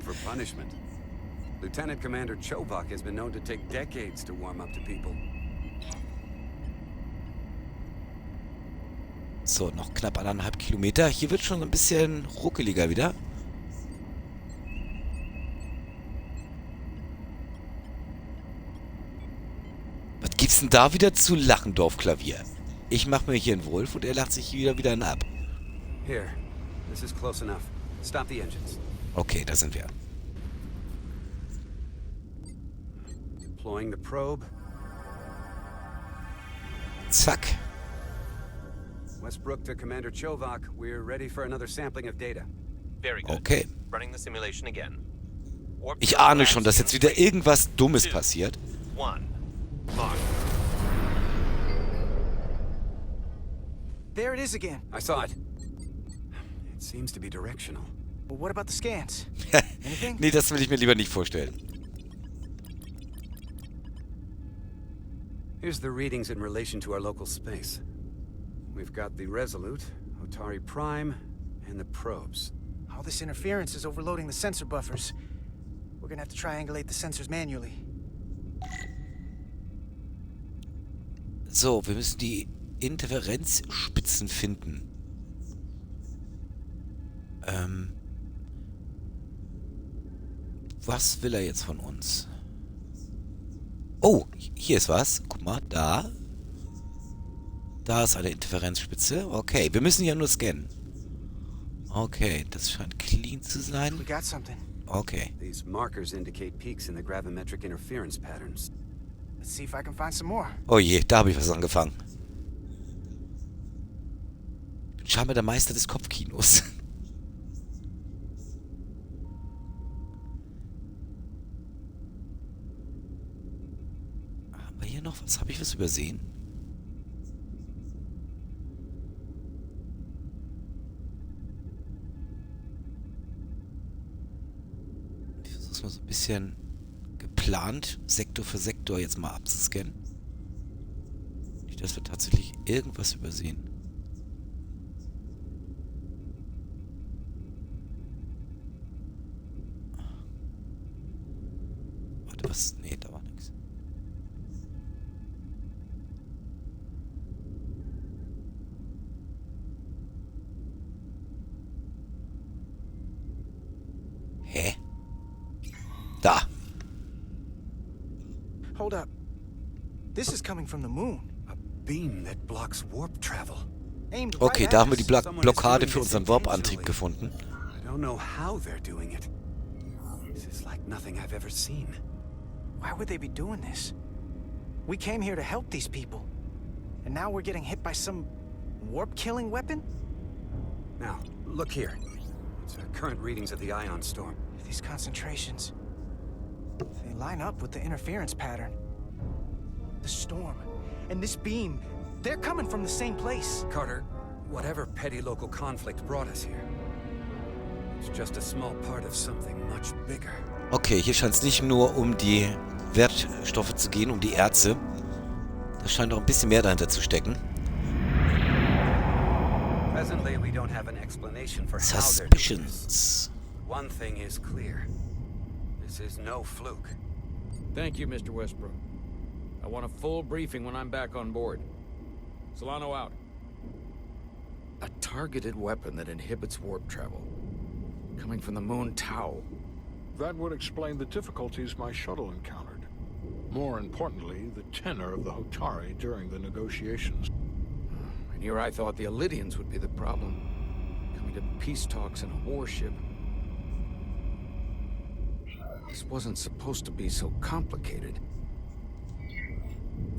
Lieutenant Commander Chobak has been known to take decades to warm up to people. So, noch knapp 1,5 Kilometer. Hier wird schon ein bisschen ruckeliger wieder. Was gibt's denn da wieder zu lachen, Dorfklavier? Ich mache mir hier einen Wolf und er lacht sich wieder einen ab. Here, this is close enough. Stop the engines. Okay, da sind wir. Deploying the probe. Zack. Westbrook to Commander Chobak. We're ready for another sampling of data. Very good. Okay. Running the simulation again. Ich ahne schon, dass jetzt wieder irgendwas Dummes passiert. 1. Mark. There it is again. I saw it. It seems to be directional. Well, what about the scans? Anything? Nee, das will ich mir lieber nicht vorstellen. Here's the readings in relation to our local space. We've got the Resolute, Otari Prime, and the probes. All this interference is overloading the sensor buffers. We're gonna have to triangulate the sensors manually. So, wir müssen die Interferenzspitzen finden. Was will er jetzt von uns? Oh, hier ist was. Guck mal, da. Da ist eine Interferenzspitze. Okay, wir müssen ja nur scannen. Okay, das scheint clean zu sein. We got something. Okay. These markers indicate peaks in the gravimetric interference patterns. Let's see if I can find some more. Oh je, da habe ich was angefangen. Ich bin scheinbar der Meister des Kopfkinos. Haben wir hier noch was? Habe ich was übersehen? Ich versuche es mal so ein bisschen geplant, Sektor für Sektor jetzt mal abzuscannen. Nicht, dass wir tatsächlich irgendwas übersehen. Warte, was? Nee, da war nichts. Hä? Da. Hold up. This is coming from the moon. A beam that blocks warp travel. Aimed Okay, right da at haben wir die us. Blockade für unseren Warp-Antrieb gefunden. I don't know how they're doing it. This is like nothing I've ever seen. Why would they be doing this? We came here to help these people. And now we're getting hit by some warp-killing weapon? Now, look here. It's our current readings of the ion storm. These concentrations, they line up with the interference pattern. The storm and this beam, they're coming from the same place. Carter, whatever petty local conflict brought us here, it's just a small part of something much bigger. Okay, hier scheint es nicht nur um die Wertstoffe zu gehen, um die Erze. Da scheint auch ein bisschen mehr dahinter zu stecken. Presently, we don't have an explanation for how they're doing this. Suspicions. One thing is clear. This is no fluke. Thank you, Mr. Westbrook. I want a full briefing when I'm back on board. Solano out. A targeted weapon that inhibits warp travel. Coming from the moon Tau. That would explain the difficulties my shuttle encountered. More importantly, the tenor of the Hotari during the negotiations. And here I thought the Elydians would be the problem. Coming to peace talks in a warship. This wasn't supposed to be so complicated.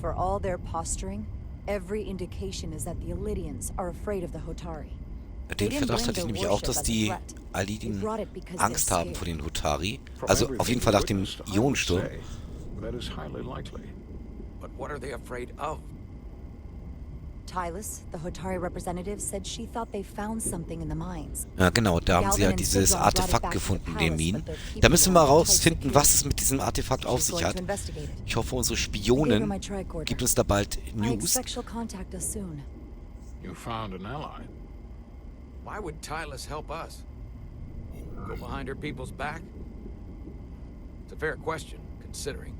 For all their posturing, every indication is that the Elydians are afraid of the Hotari. Den Verdacht hatte ich nämlich auch, dass die Aliden Angst haben vor den Hotari. Also auf jeden Fall nach dem Ionensturm. But what are they afraid of? Tylus, the Hotari representative, said she thought they found something in the mines. Ja, genau, da haben sie ja dieses Artefakt gefunden in den Minen. Da müssen wir mal rausfinden, was es mit diesem Artefakt auf sich hat. Ich hoffe, unsere Spionin gibt uns da bald News. You found an ally. Why would Tylus help us? Go behind her people's back? It's a fair question, considering.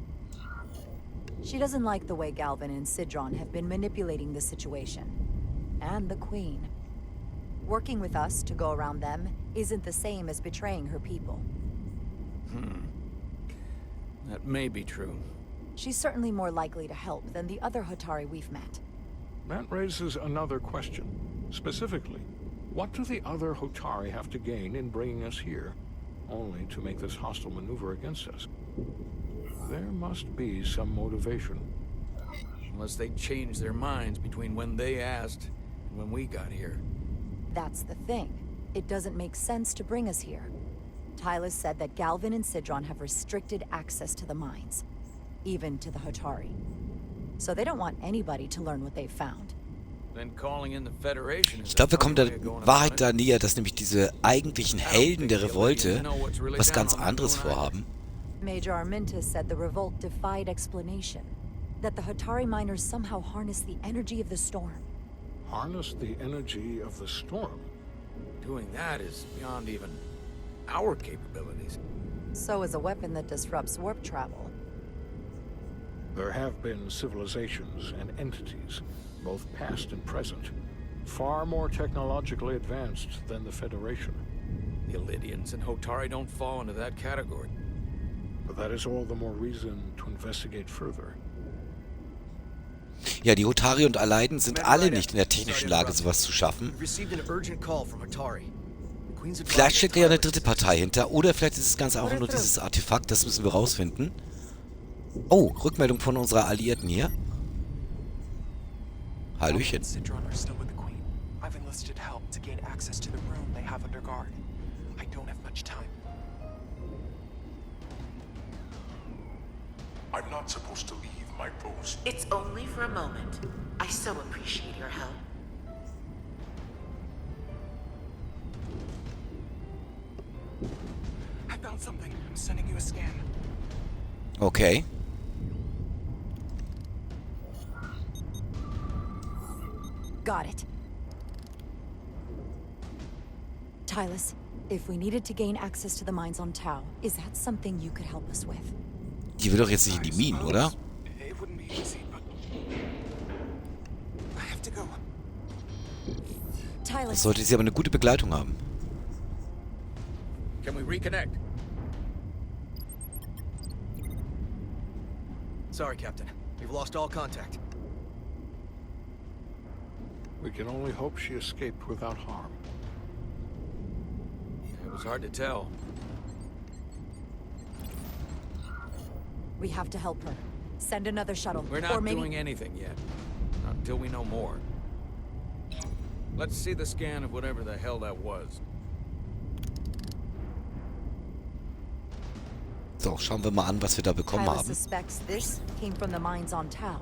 She doesn't like the way Galvin and Sidron have been manipulating the situation. And the Queen. Working with us to go around them isn't the same as betraying her people. That may be true. She's certainly more likely to help than the other Hotari we've met. That raises another question. Specifically, what do the other Hotari have to gain in bringing us here, only to make this hostile maneuver against us? There must be some motivation. Unless they changed their minds between when they asked and when we got here. That's the thing. It doesn't make sense to bring us here. Tylus said that Galvin and Sidron have restricted access to the mines, even to the Hotari. So they don't want anybody to learn what they've found. Ich glaube, wir kommen der Wahrheit da näher, dass nämlich diese eigentlichen Helden der Revolte was ganz anderes vorhaben. Major Armintas said the revolt defied explanation. That the Hotari miners somehow harness the energy of the storm. Harness the energy of the storm? Doing that is beyond even our capabilities. So is a weapon that disrupts warp travel. There have been civilizations and entities, both past and present, far more technologically advanced than the Federation. The Elydians and Hotari don't fall into that category. But that is all the more reason to investigate further. Ja, die Hotari und Aleiden sind alle nicht in der technischen Lage, sowas zu schaffen. Vielleicht steckt ja eine dritte Partei hinter, oder vielleicht ist es ganz einfach nur dieses Artefakt, das müssen wir rausfinden. Oh, Rückmeldung von unserer Alliierten hier. Hallöchen. I'm not supposed to leave my post. It's only for a moment. I so appreciate your help. I found something. I'm sending you a scan. Okay. Got it. Tylus, if we needed to gain access to the mines on Tau, is that something you could help us with? Die will doch jetzt nicht in die Minen, oder? Das sollte sie aber eine gute Begleitung haben. Can we reconnect? Sorry, Captain. We've lost all contact. We can only hope she escaped without harm. It was hard to tell. We have to help her. Send another shuttle. We're not doing anything yet. Not until we know more. Let's see the scan of whatever the hell that was. So, schauen wir mal an, was wir da bekommen haben. Suspects this came from the mines on Tau.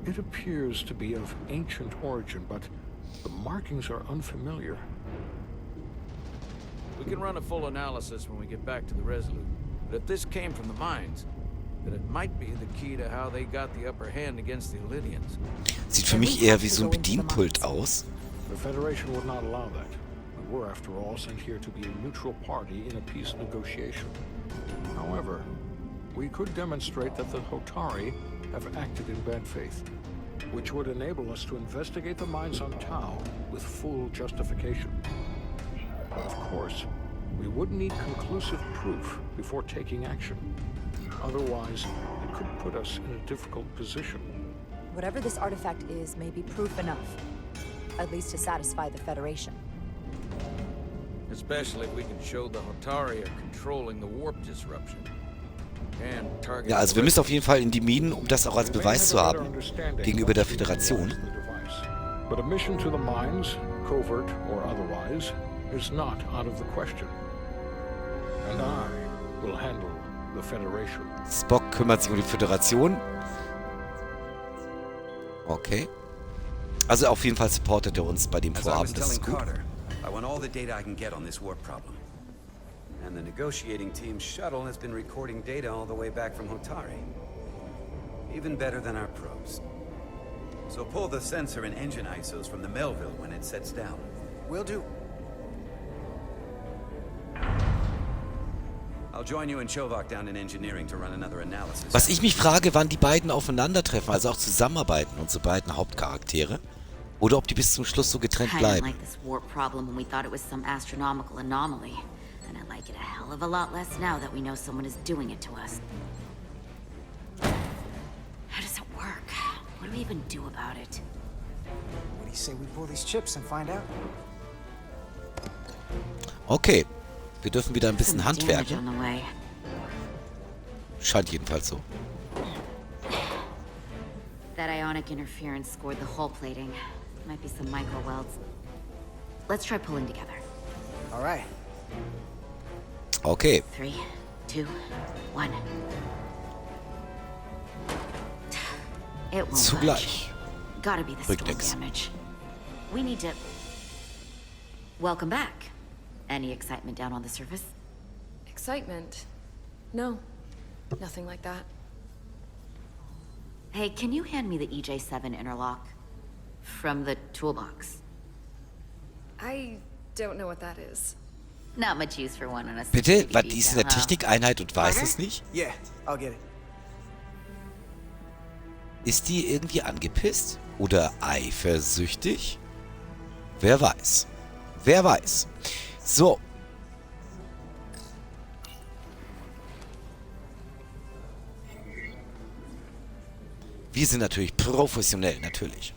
It appears to be of ancient origin, but the markings are unfamiliar. We can run a full analysis when we get back to the Resolute. But if this came from the mines, then it might be the key to how they got the upper hand against the Illydians. Sieht für mich eher wie so ein Bedienpult aus. The Federation would not allow that. We're, after all, sent here to be a neutral party in a peace negotiation. However, we could demonstrate that the Hotari have acted in bad faith, which would enable us to investigate the mines on Tau with full justification. But of course, we would need conclusive proof before taking action. Otherwise, it could put us in a difficult position. Whatever this artifact is may be proof enough, at least to satisfy the Federation. Especially if we can show the Hotari are controlling the warp disruption. And target. Ja, also wir müssen auf jeden Fall in die Minen, um das auch als Beweis zu haben gegenüber der Föderation. But a mission to the mines, covert or otherwise, is not out of the question. And I will handle the Federation. Spock kümmert sich um die Föderation. Okay. Also auf jeden Fall supportet er uns bei dem Vorhaben, das ist gut. I want all the data I can get on this warp problem. And the negotiating team's shuttle has been recording data all the way back from Hotari. Even better than our probes. So pull the sensor and engine ISOs from the Melville when it sets down. Will do. I'll join you and Chovak down in engineering to run another analysis. Was ich mich frage, wann die beiden aufeinandertreffen, also auch zusammenarbeiten, unsere beiden Hauptcharaktere. Oder ob die bis zum Schluss so getrennt bleiben. I didn't like this warp problem when we thought it was some astronomical anomaly. And I like it a hell of a lot less now that we know someone is doing it to us. How does it work? What do we even do about it? What do you say we pull these chips and find out? Okay. Wir dürfen wieder ein bisschen handwerken. On the way. Scheint jedenfalls so. That ionic interference scored the hull plating. Might be some micro welds. Let's try pulling together. All right. Okay. 3, 2, 1. It won't Zugleich. budge. Gotta be the storm damage. We need to... Welcome back. Any excitement down on the surface? Excitement? No. Nothing like that. Hey, can you hand me the EJ7 interlock? From the toolbox. I don't know what that is. Not much use for one on a... Bitte? Was, die ist in der Technikeinheit und weiß es nicht? Yeah, I'll get it. Ist die irgendwie angepisst? Oder eifersüchtig? Wer weiß. Wer weiß. So. Wir sind natürlich professionell, natürlich.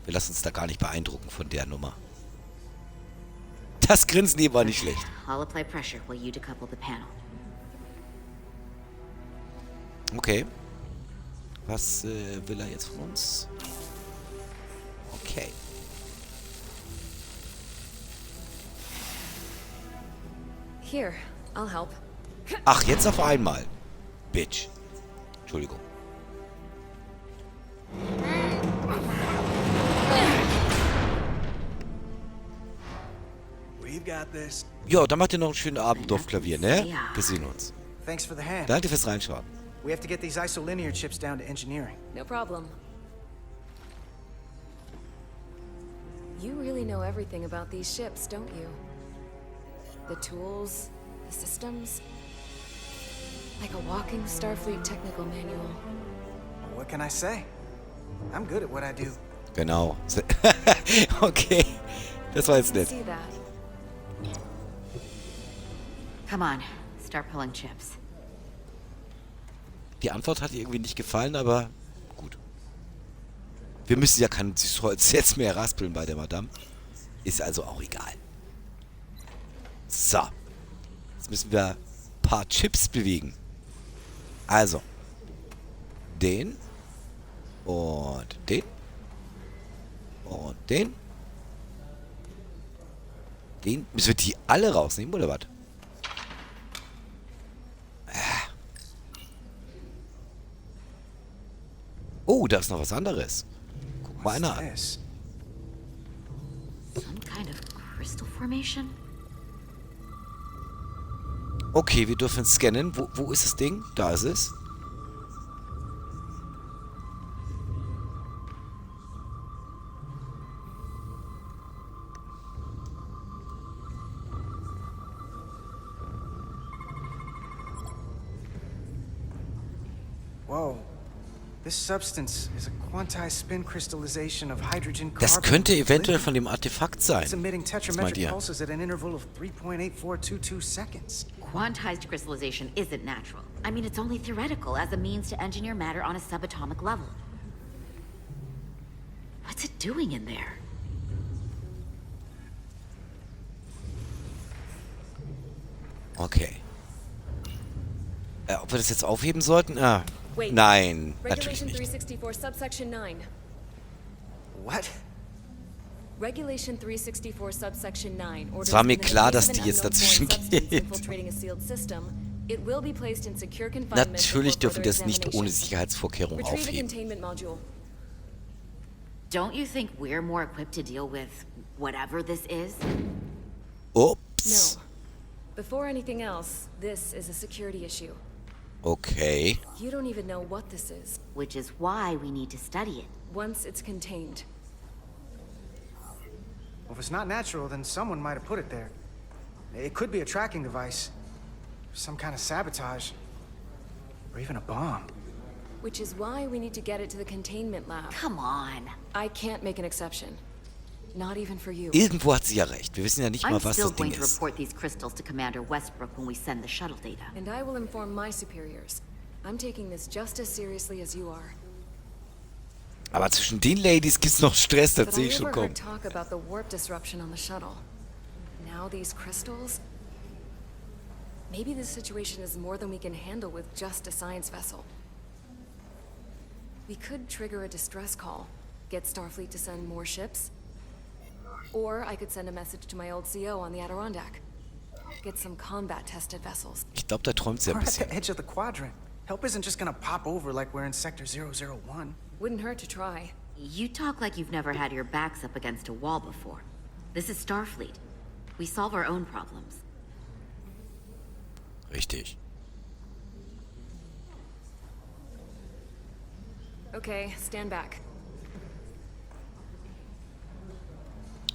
Wir lassen uns da gar nicht beeindrucken von der Nummer. Das Grinsen eben war nicht schlecht. I'll apply pressure while you decouple the panel. Okay. Was will er jetzt von uns? Okay. Here, I'll help. Ach, jetzt auf einmal. Bitch. Entschuldigung. We've got this. Ja, dann macht ihr noch einen schönen Abend auf Klavier, ne? Wir sehen uns. Thanks for the hand. Danke fürs Reinschauen. We have to get these isolinear chips down to engineering. No problem. You really know everything about these ships, don't you? The tools, the systems. Like a walking Starfleet technical manual. What can I say? I'm good at what I do. Genau. Okay. Das war jetzt nett. See that. Come on, start pulling chips. Die Antwort hat ihr irgendwie nicht gefallen, aber gut. Wir müssen ja kein Süßholz jetzt mehr raspeln bei der Madame. Ist also auch egal. So. Jetzt müssen wir ein paar Chips bewegen. Also. Den. Und den. Und den. Den. Müssen wir die alle rausnehmen, oder was? Oh, da ist noch was anderes. Guck mal einer an. Some kind of crystal formation? Okay, wir dürfen scannen. Wo ist das Ding? Da ist es. Whoa. This substance is a quantized spin crystallization of hydrogen carbon. Das könnte eventuell von dem Artefakt sein. It's emitting Was meint tetrametric ihr? pulses at an interval of 3.8422 seconds. Quantized crystallization isn't natural. I mean, it's only theoretical as a means to engineer matter on a subatomic level. What's it doing in there? Okay. Ob wir das jetzt aufheben sollten? Ah, Wait. nein, natürlich Regulation nicht. 364, subsection 9. What? Regulation 364, subsection 9. Es war mir klar, dass die jetzt dazwischen geht. Infiltrating a sealed system. It will be placed in secure confinement. Natürlich dürfen wir before das nicht further ohne examination. Sicherheitsvorkehrungen Retrieve the aufheben. containment module. Don't you think we're more equipped to deal with whatever this is? Ups. No. Before anything else, this is a security issue. Okay. You don't even know what this is. Which is why we need to study it. Once it's contained. Well, if it's not natural, then someone might have put it there. It could be a tracking device, some kind of sabotage, or even a bomb. Which is why we need to get it to the containment lab. Come on. I can't make an exception. Not even for you. Irgendwo hat sie ja recht. Wir wissen ja nicht I'm mal, was still das Ding going to ist. report these crystals to Commander Westbrook when we send the shuttle data. And I will inform my superiors. I'm taking this just as seriously as you are. Aber zwischen den Ladies gibt's noch Stress, das But sehe I ich schon overheard kommen. talk about the warp disruption on the shuttle. Now these crystals? Maybe this situation is more than we can handle with just a science vessel. We could trigger a distress call, get Starfleet to send more ships. Or I could send a message to my old CO on the Adirondack. Get some combat-tested vessels. Ich glaube, da träumt sie ein We're at the bisschen. edge of the quadrant. Help isn't just gonna pop over like we're in Sector 001. Wouldn't hurt to try. You talk like you've never had your backs up against a wall before. This is Starfleet. We solve our own problems. Richtig. Okay, stand back.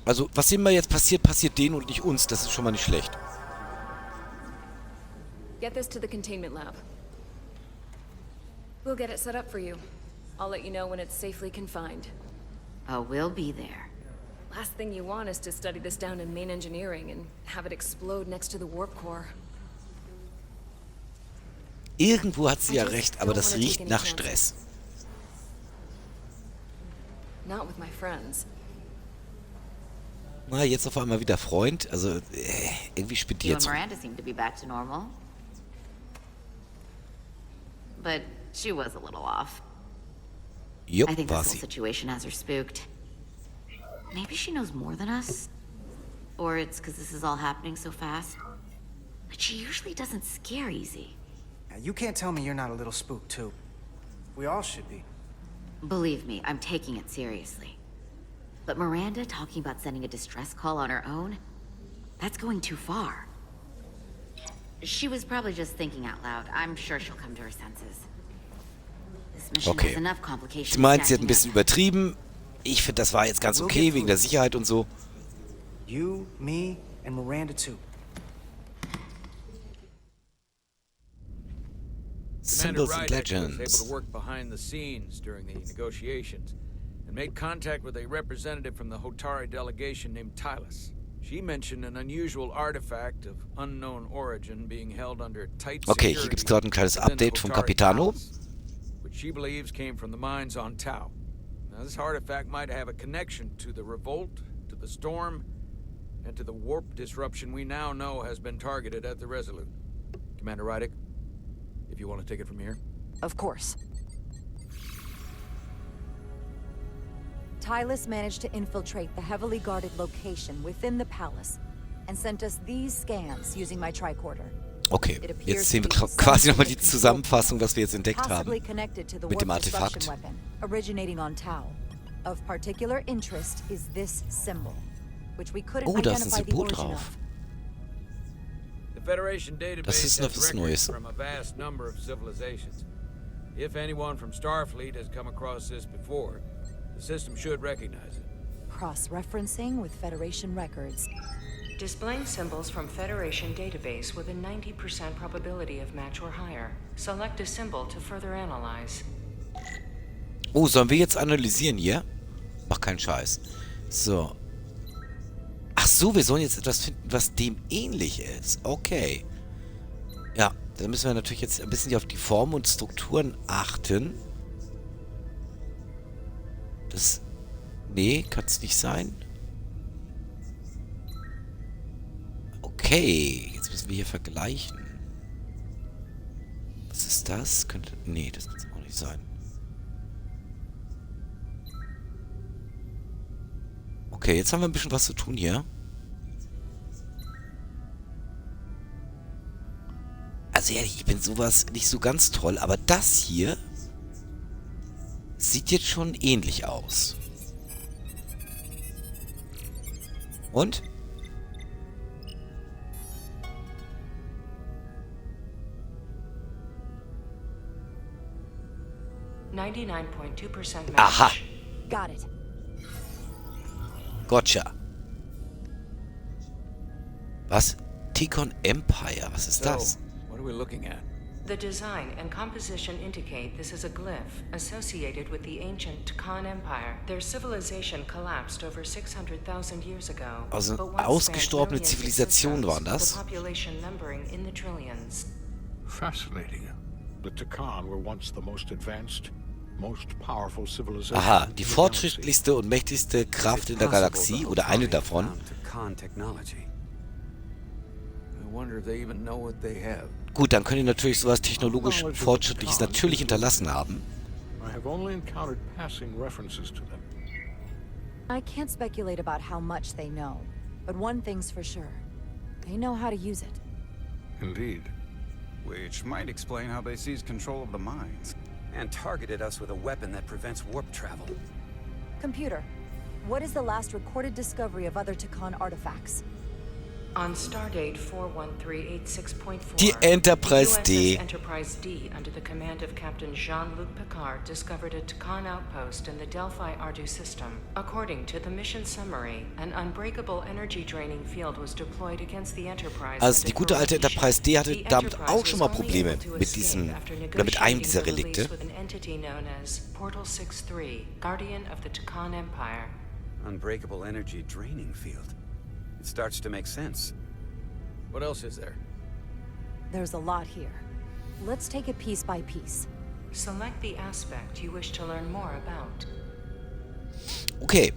Also, was immer jetzt passiert, passiert denen und nicht uns. Das ist schon mal nicht schlecht. Get this to the containment lab. We'll get it set up for you. I'll let you know when it's safely confined. Oh, we'll be there. Last thing you want is to study this down in main engineering and have it explode next to the warp core. Irgendwo hat sie ja recht, aber das riecht nach Stress. Not with my friends. Na, jetzt auf einmal wieder Freund. Also, irgendwie spielt die You jetzt. and Miranda seem to be back to normal. But she was a little off. Jupp, I think war this whole sie. situation has her spooked. Maybe she knows more than us? Or it's because this is all happening so fast? But she usually doesn't scare easy. Now, you can't tell me you're not a little spooked, too. We all should be. Believe me, I'm taking it seriously. But Miranda talking about sending a distress call on her own? That's going too far. She was probably just thinking out loud. I'm sure she'll come to her senses. This mission Okay. has enough complications. Sie meint, sie hat ein stacking bisschen übertrieben. Ich finde, das war jetzt ganz okay, wegen der Sicherheit und so. You, me, and Miranda, too. Commander Symbols and Rydick was able Legends. to work behind the scenes during the negotiations and made contact with a representative from the Hotari delegation named Tylus. She mentioned an unusual artifact of unknown origin being held under tight Okay, security hier gibt's gerade ein kleines within the Update vom Hotari Capitano. Palace, which she believes came from the mines on Tau. Now, this artifact might have a connection to the revolt, to the storm, and to the warp disruption we now know has been targeted at the Resolute. Commander Rydick, if you want to take it from here. Of course. Tylus managed to infiltrate the heavily guarded location within the palace and sent us these scans using my tricorder. Okay, jetzt sehen wir quasi nochmal die Zusammenfassung, was wir jetzt entdeckt haben. Possibly connected to the Mit dem warp destruction Artefakt. weapon originating on Tau. Of particular interest is this symbol, which we couldn't Oh, da ist ein identify the Symbol origin drauf. of. The Federation Das ist database noch has was records Neues. from a vast number of civilizations. If anyone from Starfleet has come across this before, the system should recognize it. Cross-referencing with Federation records. Displaying symbols from Federation database with a 90% probability of match or higher. Select a symbol to further analyze. Oh, sollen wir jetzt analysieren hier? Mach keinen Scheiß. So. Ach so, wir sollen jetzt etwas finden, was dem ähnlich ist. Okay. Ja, dann müssen wir natürlich jetzt ein bisschen auf die Formen und Strukturen achten. Das... Nee, kann es nicht sein. Okay, jetzt müssen wir hier vergleichen. Was ist das? Könnte... Nee, das kann es auch nicht sein. Okay, jetzt haben wir ein bisschen was zu tun hier. Also ehrlich, ich bin sowas nicht so ganz toll, aber das hier sieht jetzt schon ähnlich aus. Und? Aha. Got it. Gotcha. Was? Tikon Empire, was ist das? What are we looking at? The design and composition indicate this is a glyph associated with the ancient Tkon Empire. Their civilization collapsed over 600,000 years ago. Also but once ausgestorbene spanned millions of Zivilisation systems, waren das? with a population numbering in the trillions. Fascinating. The Tkon were once the most advanced, most powerful civilization. Aha, die fortschrittlichste und mächtigste Kraft in der Galaxie oder eine davon. Gut, dann können die natürlich sowas technologisch Fortschrittliches natürlich hinterlassen haben. I have only encountered passing references to them. I can't speculate about how much they know, but one thing's for sure. They know how to use it. Indeed. Which might explain how they seized control of the mines and targeted us with a weapon that prevents warp travel. Computer, what is the last recorded discovery of other Tkon artifacts? On Stardate 41386.4, Die Enterprise D. USS Enterprise D, under the command of Captain Jean-Luc Picard, discovered a Tkon outpost in the Delphi Ardu system. According to the mission summary, an unbreakable energy-draining field was deployed against the Enterprise. Also die gute alte Enterprise D hatte damit auch schon mal Probleme mit diesem, oder mit einem dieser Relikte. With an entity known as Portal 6-3, Guardian of the Tkon Empire. Unbreakable energy draining field. It starts to make sense. What else is there? There's a lot here. Let's take it piece by piece. Select the aspect you wish to learn more about. Okay,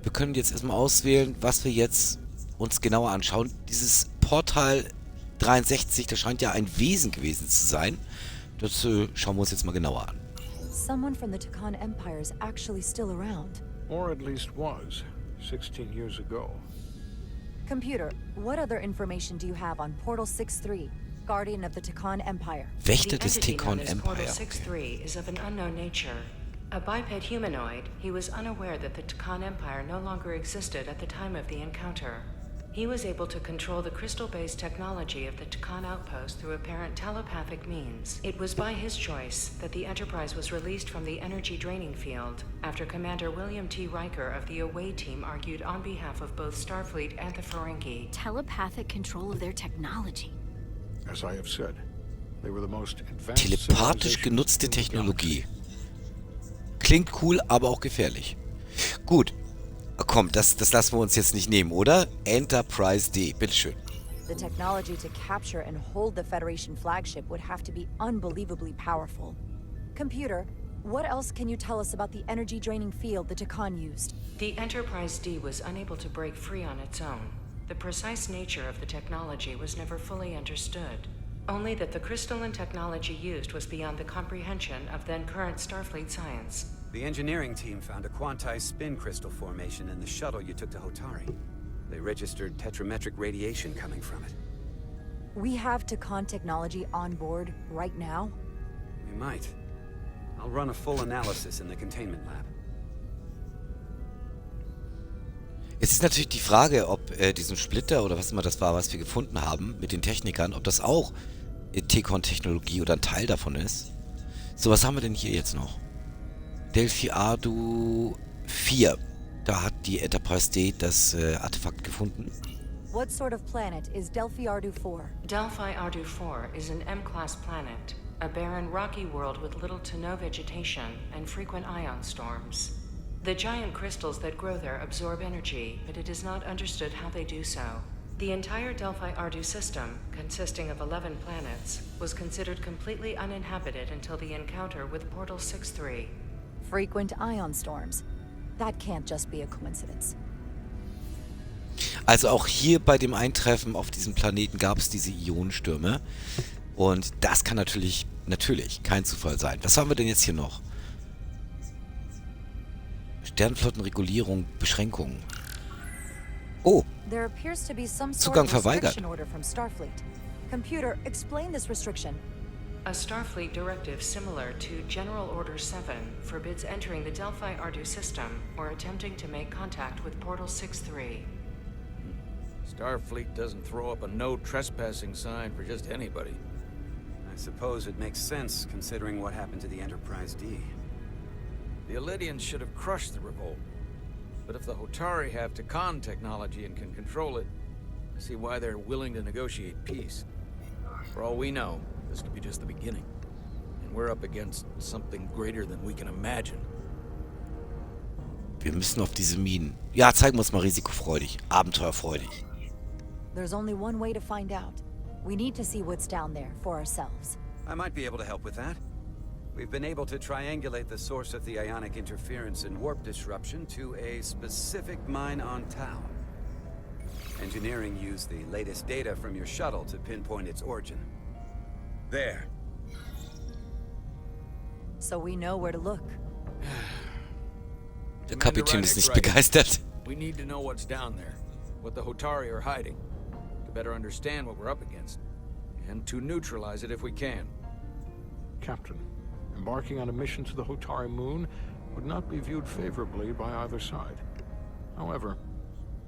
wir können jetzt erstmal auswählen, was wir jetzt uns genauer anschauen. Dieses Portal 63, das scheint ja ein Wesen gewesen zu sein. Das schauen wir uns jetzt mal genauer an. Someone from the Tkon Empire is actually still around. Or at least was, 16 years ago. Computer, what other information do you have on Portal 6-3, Guardian of the Tkon Empire? Wächter des The entity Tkon known as Empire. Portal 6-3 is of an unknown nature. A biped humanoid, he was unaware that the Tkon Empire no longer existed at the time of the encounter. He was able to control the crystal-based technology of the Tkon outpost through apparent telepathic means. It was by his choice that the Enterprise was released from the energy-draining field, after Commander William T. Riker of the Away team argued on behalf of both Starfleet and the Ferengi. Telepathic control of their technology. As I have said, they were the most advanced Telepathisch genutzte Technologie. Klingt cool, aber auch gefährlich. Gut. Komm, das lassen wir uns jetzt nicht nehmen, oder? Enterprise D, bitteschön. The technology to capture and hold the Federation flagship would have to be unbelievably powerful. Computer, what else can you tell us about the energy-draining field the Tkon used? The Enterprise D was unable to break free on its own. The precise nature of the technology was never fully understood. Only that the crystalline technology used was beyond the comprehension of then-current Starfleet science. The engineering team found a quantized spin crystal formation in the shuttle you took to Hotari. They registered tetrametric radiation coming from it. We have Tkon technology on board right now? We might. I'll run a full analysis in the containment lab. Es ist natürlich die Frage, ob diesen Splitter oder was immer das war, was wir gefunden haben mit den Technikern, ob das auch T-Con-Technologie oder ein Teil davon ist. So, was haben wir denn hier jetzt noch? Delphi Ardu 4. Da hat die Enterprise D das Artefakt gefunden. What sort of planet is Delphi Ardu 4? Delphi Ardu 4 is an M-class planet, a barren rocky world with little to no vegetation and frequent ion storms. The giant crystals that grow there absorb energy, but it is not understood how they do so. The entire Delphi Ardu system, consisting of 11 planets, was considered completely uninhabited until the encounter with Portal 6-3. Frequent ion storms. That can't just be a coincidence. Also auch hier bei dem Eintreffen auf diesem Planeten gab es diese Ionenstürme. Und das kann natürlich kein Zufall sein. Was haben wir denn jetzt hier noch? Sternflottenregulierung, Beschränkungen. Oh, There appears to be some sort Zugang of verweigert. restriction order from Starfleet. Computer, explain this restriction. A Starfleet directive similar to General Order 7 forbids entering the Delphi Ardu system or attempting to make contact with Portal 6-3. Starfleet doesn't throw up a no trespassing sign for just anybody. I suppose it makes sense considering what happened to the Enterprise D. The Elydians should have crushed the revolt. But if the Hotari have Takan technology and can control it, I see why they're willing to negotiate peace. For all we know, this could be just the beginning. And we're up against something greater than we can imagine. Wir müssen auf diese Minen. Ja, zeigen wir uns mal risikofreudig, abenteuerfreudig. There's only one way to find out. We need to see what's down there for ourselves. I might be able to help with that. We've been able to triangulate the source of the ionic interference and warp disruption to a specific mine on Tau. Engineering used the latest data from your shuttle to pinpoint its origin. There. So we know where to look. Der Kapitän ist nicht begeistert. We need to know what's down there, what the Hotari are hiding, to better understand what we're up against, and to neutralize it if we can. Captain, embarking on a mission to the Hotari moon would not be viewed favorably by either side. However,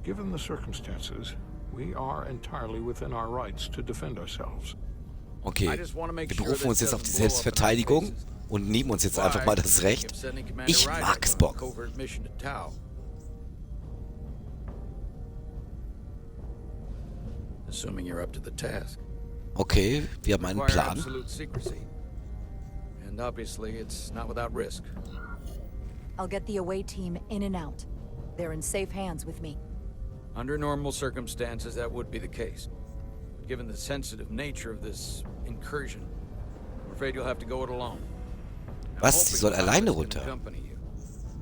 given the circumstances, we are entirely within our rights to defend ourselves. Okay, wir berufen uns jetzt auf die Selbstverteidigung und nehmen uns jetzt einfach mal das Recht. Ich mag Spock. Assuming you're up to the task. Okay, wir haben einen Plan. And obviously it's not without risk. I'll get the away team in and out. They're in safe hands with me. Under normal circumstances, that would be the case. But given the sensitive nature of this incursion, I'm afraid you'll have to go it alone. Was? Sie soll alleine runter?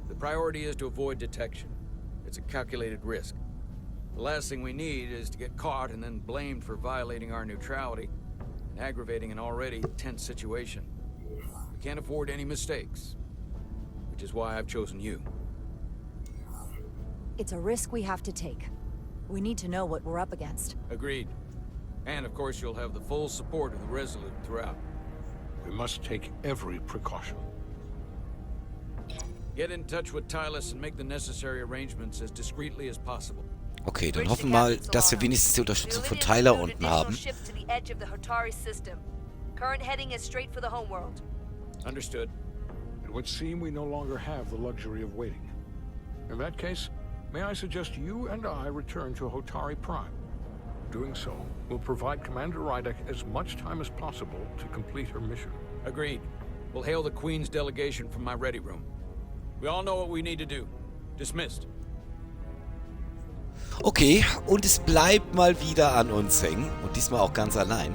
The priority is to avoid detection. It's a calculated risk. The last thing we need is to get caught and then blamed for violating our neutrality and aggravating an already tense situation. We can't afford any mistakes, which is why I've chosen you. It's a risk we have to take. We need to know what we're up against. Agreed. And of course you'll have the full support of the Resolute throughout. We must take every precaution. Get in touch with Tylus and make the necessary arrangements as discreetly as possible. Okay, dann hoffen wir mal, dass wir wenigstens die Unterstützung von Tyler unten haben. Current heading is straight for the homeworld. Understood. It would seem we no longer have the luxury of waiting. In that case, may I suggest you and I return to Hotari Prime? Doing so will provide Commander Rydek as much time as possible to complete her mission. Agreed. We'll hail the Queen's delegation from my ready room. We all know what we need to do. Dismissed. Okay, und es bleibt mal wieder an uns hängen. Und diesmal auch ganz allein.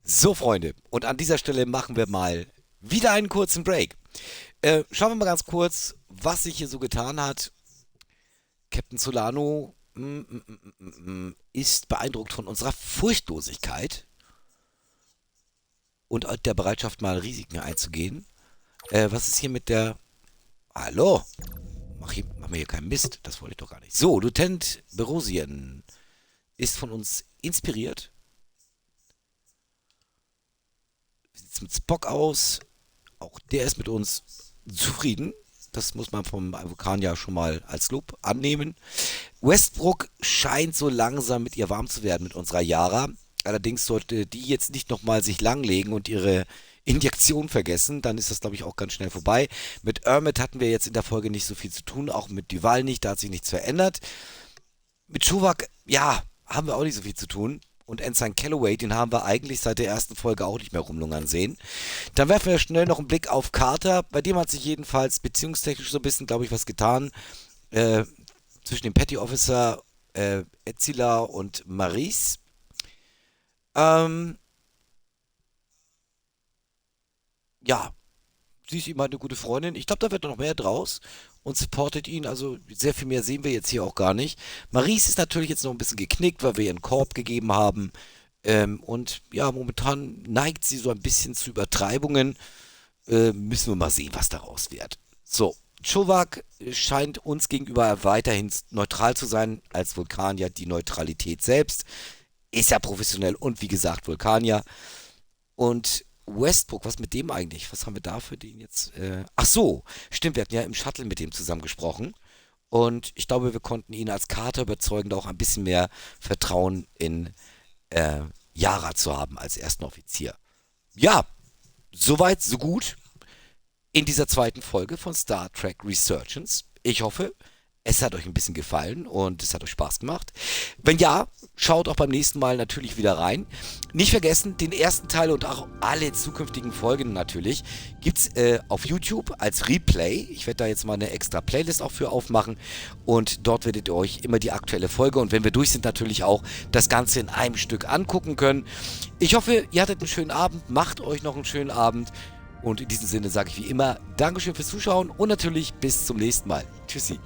So, Freunde, und an dieser Stelle machen wir mal wieder einen kurzen Break. Schauen wir mal ganz kurz, was sich hier so getan hat. Captain Solano ist beeindruckt von unserer Furchtlosigkeit und der Bereitschaft, mal Risiken einzugehen. Was ist hier mit der... Hallo? Mach mir hier keinen Mist, das wollte ich doch gar nicht. So, Lieutenant Berosien. ist von uns inspiriert. Wie sieht es mit Spock aus? Auch der ist mit uns zufrieden. Das muss man vom Vulkanier schon mal als Lob annehmen. Westbrook scheint so langsam mit ihr warm zu werden, mit unserer Yara. Allerdings sollte die jetzt nicht nochmal sich langlegen und ihre Injektion vergessen, dann ist das, glaube ich, auch ganz schnell vorbei. Mit Ermit hatten wir jetzt in der Folge nicht so viel zu tun, auch mit Duval nicht, da hat sich nichts verändert. Mit Chuvak, ja, haben wir auch nicht so viel zu tun. Und Ensign Calloway, den haben wir eigentlich seit der ersten Folge auch nicht mehr rumlungern sehen. Dann werfen wir schnell noch einen Blick auf Carter. Bei dem hat sich jedenfalls beziehungstechnisch so ein bisschen, glaube ich, was getan. Zwischen dem Petty Officer Etzila und Maurice. Ja, sie ist ihm halt eine gute Freundin. Ich glaube, da wird noch mehr draus und supportet ihn. Also sehr viel mehr sehen wir jetzt hier auch gar nicht. Maurice ist natürlich jetzt noch ein bisschen geknickt, weil wir ihr einen Korb gegeben haben. Und ja, momentan neigt sie so ein bisschen zu Übertreibungen. Müssen wir mal sehen, was daraus wird. So, Chuvak scheint uns gegenüber weiterhin neutral zu sein, als Vulkanier die Neutralität selbst. Ist ja professionell und wie gesagt Vulkanier. Und Westbrook, was mit dem eigentlich? Was haben wir da für den jetzt? Ach so, stimmt, wir hatten ja im Shuttle mit dem zusammen gesprochen. Und ich glaube, wir konnten ihn als Carter überzeugen, da auch ein bisschen mehr Vertrauen in Yara zu haben als ersten Offizier. Ja, soweit, so gut in dieser zweiten Folge von Star Trek Resurgence. Ich hoffe, es hat euch ein bisschen gefallen und es hat euch Spaß gemacht. Wenn ja, schaut auch beim nächsten Mal natürlich wieder rein. Nicht vergessen, den ersten Teil und auch alle zukünftigen Folgen natürlich gibt es auf YouTube als Replay. Ich werde da jetzt mal eine extra Playlist auch für aufmachen und dort werdet ihr euch immer die aktuelle Folge und wenn wir durch sind, natürlich auch das Ganze in einem Stück angucken können. Ich hoffe, ihr hattet einen schönen Abend, macht euch noch einen schönen Abend und in diesem Sinne sage ich wie immer Dankeschön fürs Zuschauen und natürlich bis zum nächsten Mal. Tschüssi.